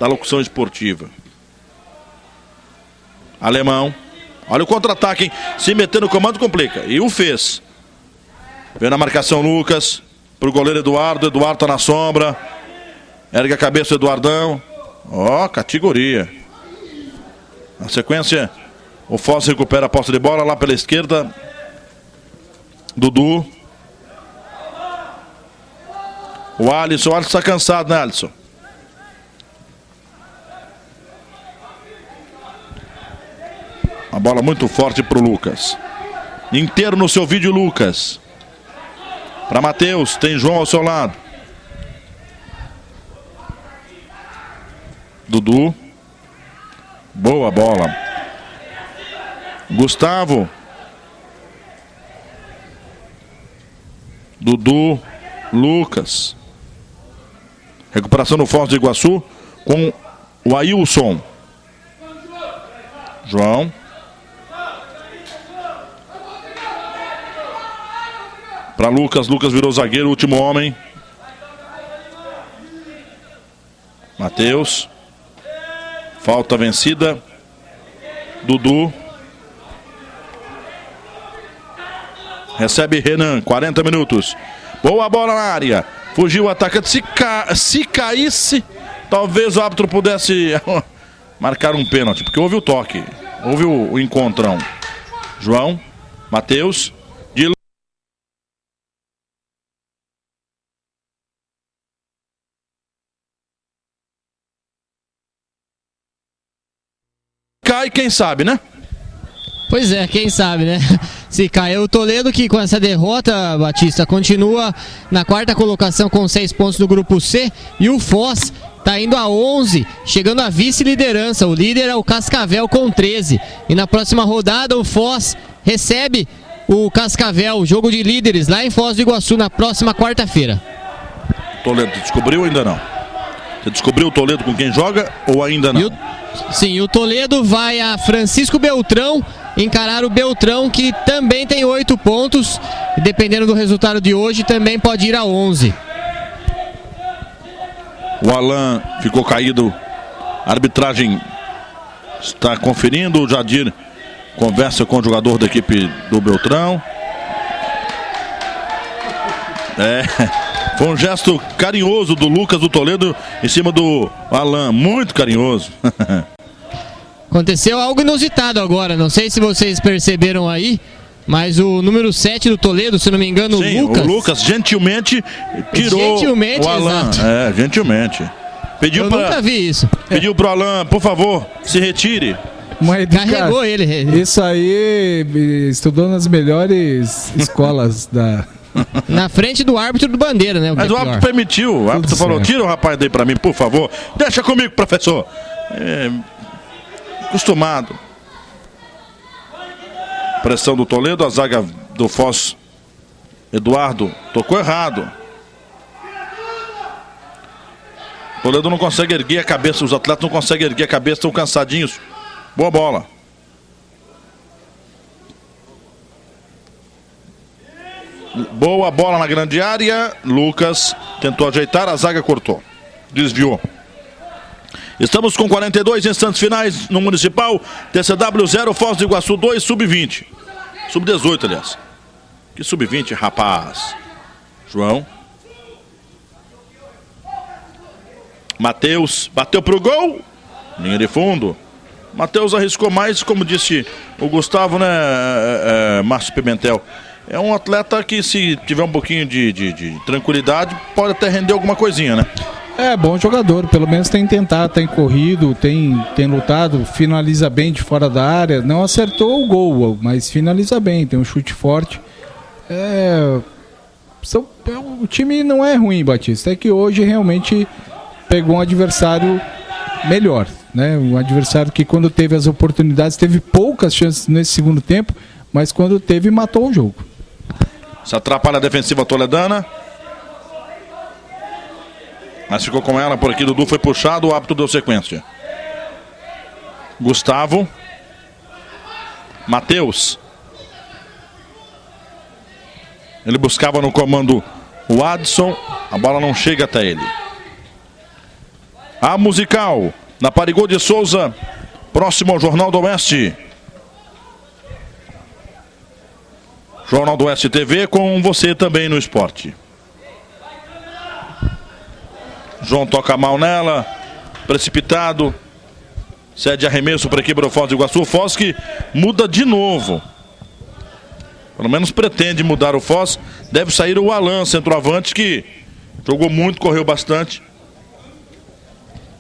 da locução esportiva. Alemão. Olha o contra-ataque, hein? Se meter no comando complica. E o fez. Vem na marcação Lucas. Pro goleiro Eduardo. Eduardo tá na sombra. Ergue a cabeça Eduardão. Ó, categoria. Na sequência, o Foz recupera a posse de bola lá pela esquerda. Dudu. O Alisson está cansado, né, Alisson? Uma bola muito forte para o Lucas. Inteiro no seu vídeo, Lucas. Para Matheus, tem João ao seu lado. Dudu. Boa bola. Gustavo. Dudu. Lucas. Recuperação no Foz do Iguaçu com o Ailson. João. Para Lucas, Lucas virou zagueiro, último homem. Matheus. Falta vencida. Dudu. Recebe Renan, 40 minutos. Boa bola na área. Fugiu o atacante. Se caísse, talvez o árbitro pudesse marcar um pênalti, porque houve o toque. Houve o encontrão. João, Matheus, de cai, quem sabe, né? Pois é, quem sabe, né? Se caiu o Toledo, que com essa derrota, Batista, continua na quarta colocação com 6 pontos do grupo C, e o Foz está indo a 11, chegando à vice-liderança. O líder é o Cascavel com 13. E na próxima rodada o Foz recebe o Cascavel, jogo de líderes, lá em Foz do Iguaçu, na próxima quarta-feira. Toledo, descobriu ou ainda não? Você descobriu o Toledo com quem joga ou ainda não? Sim, o Toledo vai a Francisco Beltrão encarar o Beltrão, que também tem 8 pontos. E dependendo do resultado de hoje, também pode ir a 11. O Alan ficou caído. A arbitragem está conferindo. O Jadir conversa com o jogador da equipe do Beltrão. Foi um gesto carinhoso do Lucas do Toledo em cima do Alan. Muito carinhoso. Aconteceu algo inusitado agora. Não sei se vocês perceberam aí, mas o número 7 do Toledo, se não me engano, sim, o Lucas gentilmente tirou o Alan. Exato. Gentilmente. Eu nunca vi isso. Pediu pro Alan, por favor, se retire. Carregou ele. Isso aí estudou nas melhores escolas da... Na frente do árbitro do Bandeira, né? Mas o árbitro permitiu. O árbitro falou, tira o rapaz daí pra mim, por favor. Deixa comigo, professor. Acostumado. Pressão do Toledo, a zaga do Foz. Eduardo tocou errado. Toledo não consegue erguer a cabeça, os atletas não conseguem erguer a cabeça, estão cansadinhos. Boa bola. Boa bola na grande área. Lucas tentou ajeitar, a zaga cortou. Desviou. Estamos com 42 instantes finais no Municipal. TCW 0, Foz do Iguaçu 2, sub-20. Sub-18, aliás. Que sub-20, rapaz. João. Matheus bateu pro gol. Linha de fundo. Matheus arriscou mais, como disse o Gustavo, né, Márcio Pimentel. É um atleta que, se tiver um pouquinho de tranquilidade, pode até render alguma coisinha, né? É, bom jogador, pelo menos tem tentado, tem corrido, tem lutado, finaliza bem de fora da área. Não acertou o gol, mas finaliza bem, tem um chute forte. O time não é ruim, Batista, é que hoje realmente pegou um adversário melhor, né? Um adversário que, quando teve as oportunidades, teve poucas chances nesse segundo tempo, mas quando teve, matou o jogo. Se atrapalha a defensiva toledana. Mas ficou com ela por aqui. Dudu foi puxado, o árbitro deu sequência. Gustavo. Matheus. Ele buscava no comando o Adson. A bola não chega até ele. A musical na Parigô de Souza, próximo ao Jornal do Oeste. Jornal do Oeste TV com você também no esporte. João toca mal nela, precipitado. Cede arremesso para a equipe do Foz do Iguaçu. O Foz que muda de novo. Pelo menos pretende mudar o Foz. Deve sair o Alan, centroavante, que jogou muito, correu bastante.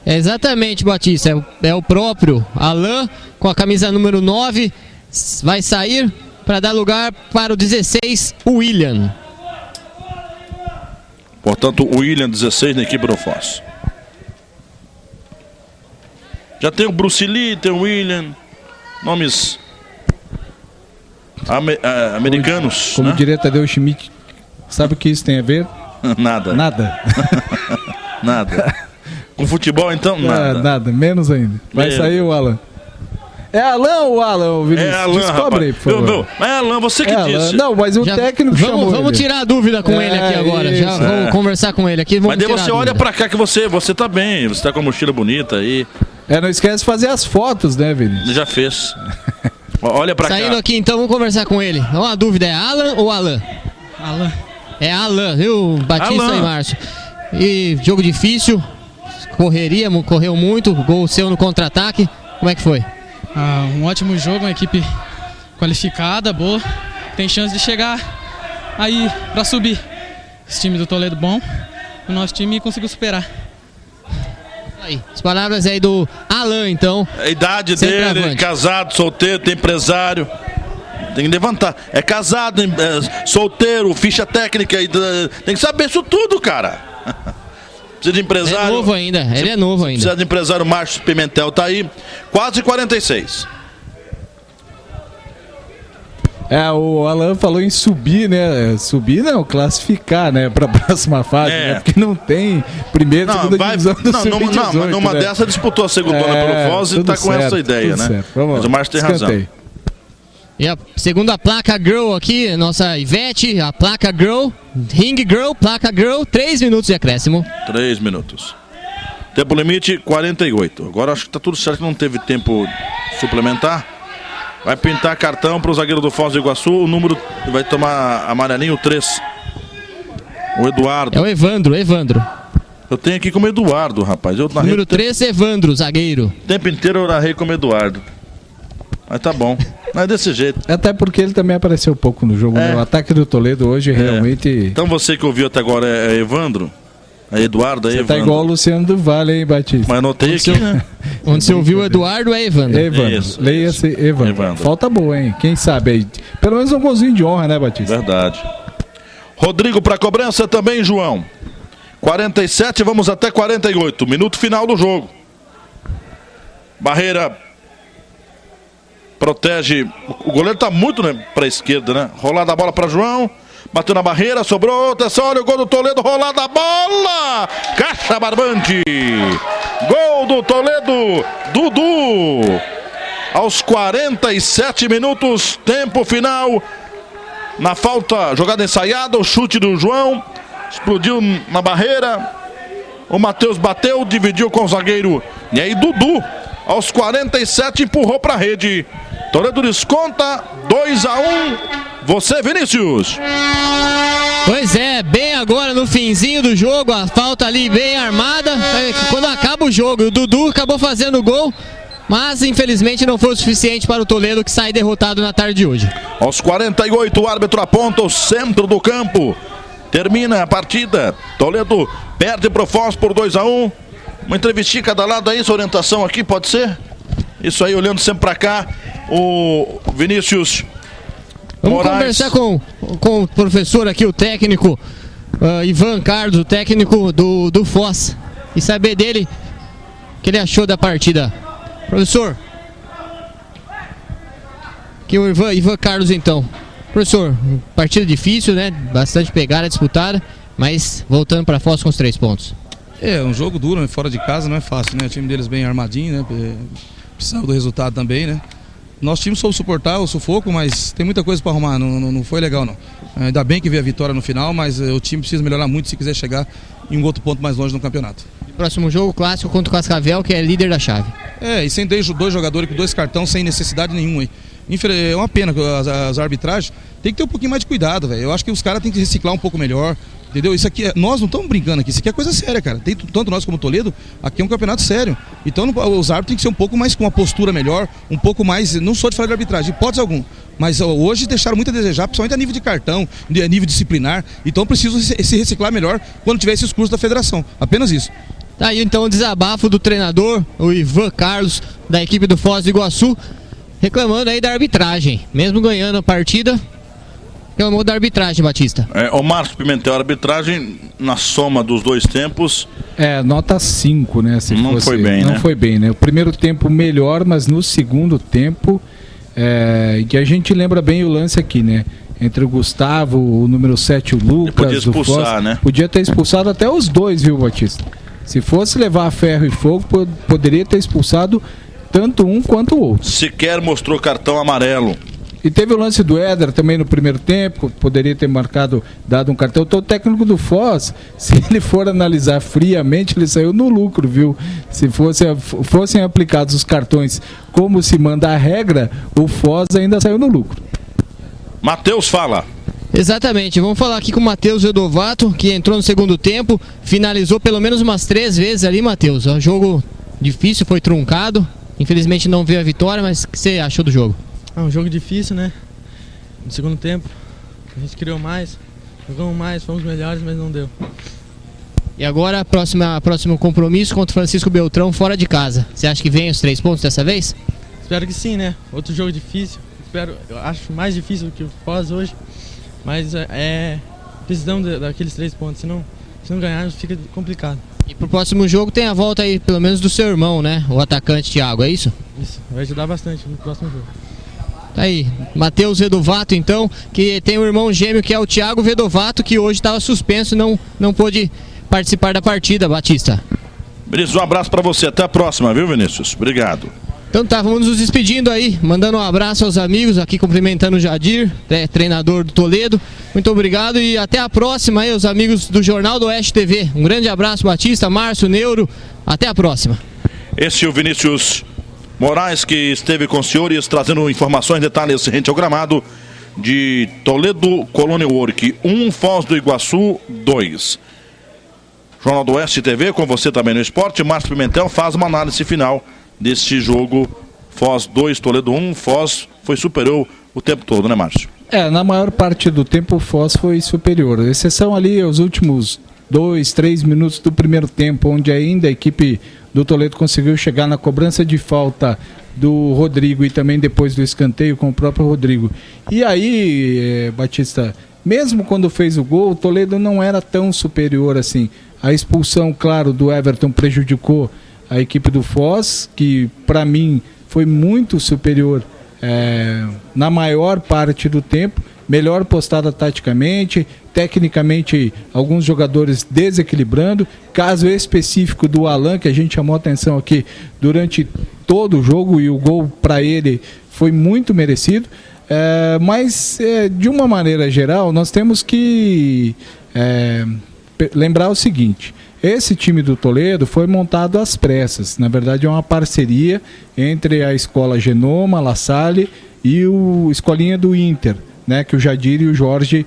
Exatamente, Batista. É o próprio Alan, com a camisa número 9. Vai sair para dar lugar para o 16, o William. Portanto, o William, 16 na equipe do Foz. Já tem o Bruce Lee, tem o William. Nomes americanos. Como né? diria Tadeu Schmidt, sabe o que isso tem a ver? Nada. Nada. Com futebol, então, nada. Nada, menos ainda. Vai sair o Alan. É Alan ou Alan, Vinícius? É Alan, descobre aí, por favor. É Alan, você que disse. Alan. Não, mas o técnico chamou Vamos ele. tirar a dúvida com ele aqui agora. Já vamos conversar com ele aqui. Mas daí você olha pra cá que você tá bem. Você tá com a mochila bonita aí. Não esquece de fazer as fotos, né, Vinícius? Já fez. Olha pra cá. Saindo aqui, então, vamos conversar com ele. Uma dúvida, é Alan ou Alan? Alan. É Alan, viu, Batista Alan. e Márcio? E jogo difícil, correu muito, gol seu no contra-ataque. Como é que foi? Um ótimo jogo, uma equipe qualificada, boa. Tem chance de chegar aí para subir. Esse time do Toledo bom, o nosso time conseguiu superar. Aí, as palavras aí do Alan, então. A idade dele, casado, solteiro, tem empresário. Tem que levantar. É casado, solteiro, ficha técnica. Tem que saber isso tudo, cara. Precisa de empresário. É novo ainda, ele é novo ainda. Precisa de empresário. Márcio Pimentel tá aí. Quase 46. O Alan falou em subir, né? Subir não, classificar, né? Pra próxima fase, né? Porque não tem primeira e segunda divisão do Sub-18. Não, numa dessa disputou a segundona pelo Foz e tá com essa ideia, né? Certo. Vamos Mas o Márcio tem razão. E a segunda placa Girl aqui, nossa Ivete, a placa Girl, Ring Girl, placa Girl, 3 minutos de acréscimo. 3 minutos. Tempo limite, 48. Agora acho que tá tudo certo, não teve tempo suplementar. Vai pintar cartão para o zagueiro do Foz do Iguaçu. O número vai tomar amarelinho 3. O Eduardo. É o Evandro. Eu tenho aqui como Eduardo, rapaz. Número 3, Evandro, zagueiro. O tempo inteiro eu narrei como Eduardo. Mas tá bom. Não é desse jeito. Até porque ele também apareceu um pouco no jogo. Né? O ataque do Toledo hoje realmente... Então você que ouviu até agora é Evandro? É Eduardo, é Você Evandro. tá igual o Luciano do Vale, hein, Batista? Mas anotei aqui, né? Onde você ouviu Eduardo é Evandro. Leia-se Evandro. Falta boa, hein? Quem sabe aí. Pelo menos um golzinho de honra, né, Batista? Verdade. Rodrigo para cobrança também, João. 47, vamos até 48. Minuto final do jogo. Barreira protege. O goleiro tá muito, né, para a esquerda, né? Rolada a bola para João. Bateu na barreira, sobrou. Atenção, olha o gol do Toledo. Rolada a bola. Caixa barbante. Gol do Toledo. Dudu. Aos 47 minutos, tempo final. Na falta, jogada ensaiada, o chute do João. Explodiu na barreira. O Matheus bateu, dividiu com o zagueiro. E aí, Dudu, aos 47, empurrou para a rede. Toledo desconta, 2-1. Você, Vinícius. Pois é, bem agora no finzinho do jogo, a falta ali bem armada. Quando acaba o jogo, o Dudu acabou fazendo o gol, mas infelizmente não foi o suficiente para o Toledo, que sai derrotado na tarde de hoje. Aos 48, o árbitro aponta o centro do campo. Termina a partida. Toledo perde pro Foz por 2-1. Uma entrevistinha cada lado aí, essa orientação aqui, pode ser? Isso aí, olhando sempre para cá. O Vinícius Vamos Moraes. Conversar com o professor aqui, o técnico Ivan Carlos, o técnico do Foz, e saber dele o que ele achou da partida. Professor, aqui o Ivan Carlos então. Professor, partida difícil, né? Bastante pegada, disputada, mas voltando para Foz com os 3 pontos. É um jogo duro, né? Fora de casa não é fácil, né? O time deles bem armadinho, né? Precisava do resultado também, né? Nosso time soube suportar o sufoco, mas tem muita coisa para arrumar, não foi legal não. Ainda bem que veio a vitória no final, mas o time precisa melhorar muito se quiser chegar em um outro ponto mais longe no campeonato. Próximo jogo, clássico contra o Cascavel, que é líder da chave. E sem 2 jogadores com 2 cartões sem necessidade nenhuma. É uma pena que as arbitragens tem que ter um pouquinho mais de cuidado, velho. Eu acho que os caras têm que reciclar um pouco melhor. Entendeu? Isso aqui, nós não estamos brincando aqui, isso aqui é coisa séria, cara. Tanto nós como Toledo, aqui é um campeonato sério. Então os árbitros têm que ser um pouco mais com uma postura melhor, um pouco mais, não só de falar de arbitragem, hipótese alguma. Mas hoje deixaram muito a desejar, principalmente a nível de cartão, a nível disciplinar. Então preciso se reciclar melhor quando tiver esses cursos da federação. Apenas isso. Tá aí então o desabafo do treinador, o Ivan Carlos, da equipe do Foz do Iguaçu, reclamando aí da arbitragem. Mesmo ganhando a partida, reclamou da arbitragem, Batista. O Márcio Pimentel, a arbitragem na soma dos 2 tempos. Nota 5, né? Não foi bem, né? Não foi bem, né? O primeiro tempo melhor, mas no segundo tempo, que a gente lembra bem o lance aqui, né? Entre o Gustavo, o número 7, o Lucas. Podia expulsar, Foz, né? Podia ter expulsado até os 2, viu, Batista? Se fosse levar a ferro e fogo, poderia ter expulsado tanto um quanto o outro. Sequer mostrou cartão amarelo. E teve o lance do Éder também no primeiro tempo, poderia ter dado um cartão. Então o técnico do Foz, se ele for analisar friamente, ele saiu no lucro, viu? Se fossem aplicados os cartões como se manda a regra, o Foz ainda saiu no lucro. Matheus fala. Exatamente, vamos falar aqui com o Matheus Edovato, que entrou no segundo tempo, finalizou pelo menos umas 3 vezes ali, Matheus. É um jogo difícil, foi truncado. Infelizmente não veio a vitória, mas o que você achou do jogo? Um jogo difícil, né? No segundo tempo, a gente criou mais, jogamos mais, fomos melhores, mas não deu. E agora, próximo compromisso contra o Francisco Beltrão fora de casa. Você acha que vem os 3 pontos dessa vez? Espero que sim, né? Outro jogo difícil. Eu acho mais difícil do que o Foz hoje. Mas precisamos daqueles 3 pontos. Se não ganharmos, fica complicado. E pro próximo jogo tem a volta aí, pelo menos do seu irmão, né? O atacante Thiago, é isso? Isso, vai ajudar bastante no próximo jogo. Tá aí, Matheus Vedovato então, que tem um irmão gêmeo que é o Thiago Vedovato, que hoje estava suspenso e não pôde participar da partida, Batista. Vinícius, um abraço para você, até a próxima, viu, Vinícius? Obrigado. Então tá, vamos nos despedindo aí, mandando um abraço aos amigos, aqui cumprimentando o Jadir, treinador do Toledo. Muito obrigado e até a próxima aí, os amigos do Jornal do Oeste TV. Um grande abraço, Batista, Márcio, Neuro, até a próxima. Esse é o Vinícius Moraes, que esteve com os senhores trazendo informações, detalhes rente ao gramado de Toledo Colônia Work 1, Foz do Iguaçu 2. Jornal do Oeste TV, com você também no esporte. Márcio Pimentel faz uma análise final deste jogo. Foz 2, Toledo 1. Foz superou o tempo todo, né, Márcio? Na maior parte do tempo o Foz foi superior. A exceção ali aos últimos 2, 3 minutos do primeiro tempo, onde ainda a equipe do Toledo conseguiu chegar na cobrança de falta do Rodrigo e também depois do escanteio com o próprio Rodrigo. E aí, Batista, mesmo quando fez o gol, o Toledo não era tão superior assim. A expulsão, claro, do Everton prejudicou a equipe do Foz, que para mim foi muito superior na maior parte do tempo, melhor postada taticamente, tecnicamente alguns jogadores desequilibrando. Caso específico do Alan, que a gente chamou a atenção aqui durante todo o jogo, e o gol para ele foi muito merecido. Mas de uma maneira geral nós temos que lembrar o seguinte: esse time do Toledo foi montado às pressas. Na verdade é uma parceria entre a Escola Genoma, La Salle e o Escolinha do Inter, né, que o Jadir e o Jorge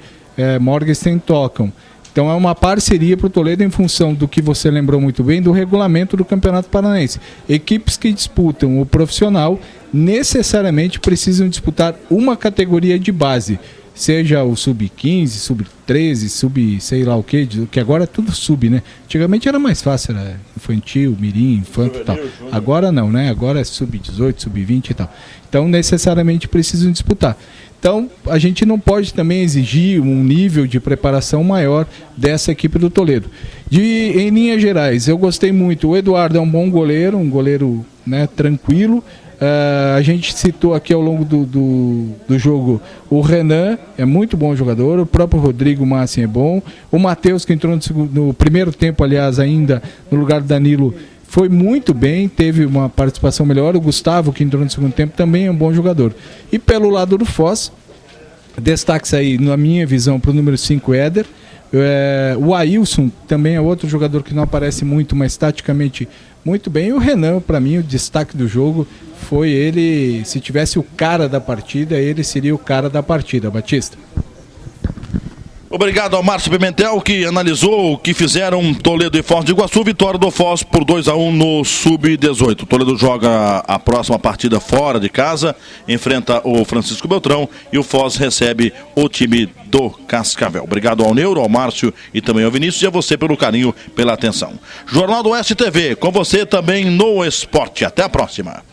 Morgenstern tocam. Então é uma parceria para o Toledo em função do que você lembrou muito bem, do regulamento do Campeonato Paranaense. Equipes que disputam o profissional necessariamente precisam disputar uma categoria de base, seja o sub-15, sub-13, sub sei lá o que agora é tudo sub, né? Antigamente era mais fácil, era infantil, mirim, infanto e tal. Agora não, né? Agora é sub-18, sub-20 e tal. Então necessariamente precisam disputar. Então a gente não pode também exigir um nível de preparação maior dessa equipe do Toledo. Em linhas gerais, eu gostei muito. O Eduardo é um bom goleiro, né, tranquilo. A gente citou aqui ao longo do jogo o Renan, é muito bom jogador. O próprio Rodrigo Massi é bom. O Matheus, que entrou no primeiro tempo, aliás, ainda no lugar do Danilo, foi muito bem, teve uma participação melhor. O Gustavo, que entrou no segundo tempo, também é um bom jogador. E pelo lado do Foz, destaques aí, na minha visão, para o número 5, Éder. O Ailson também é outro jogador que não aparece muito, mas taticamente muito bem. E o Renan, para mim, o destaque do jogo foi ele. Se tivesse o cara da partida, ele seria o cara da partida. Batista. Obrigado ao Márcio Pimentel, que analisou o que fizeram Toledo e Foz do Iguaçu. Vitória do Foz por 2-1 no Sub-18. Toledo joga a próxima partida fora de casa, enfrenta o Francisco Beltrão, e o Foz recebe o time do Cascavel. Obrigado ao Neuro, ao Márcio e também ao Vinícius, e a você pelo carinho, pela atenção. Jornal do Oeste TV, com você também no esporte. Até a próxima.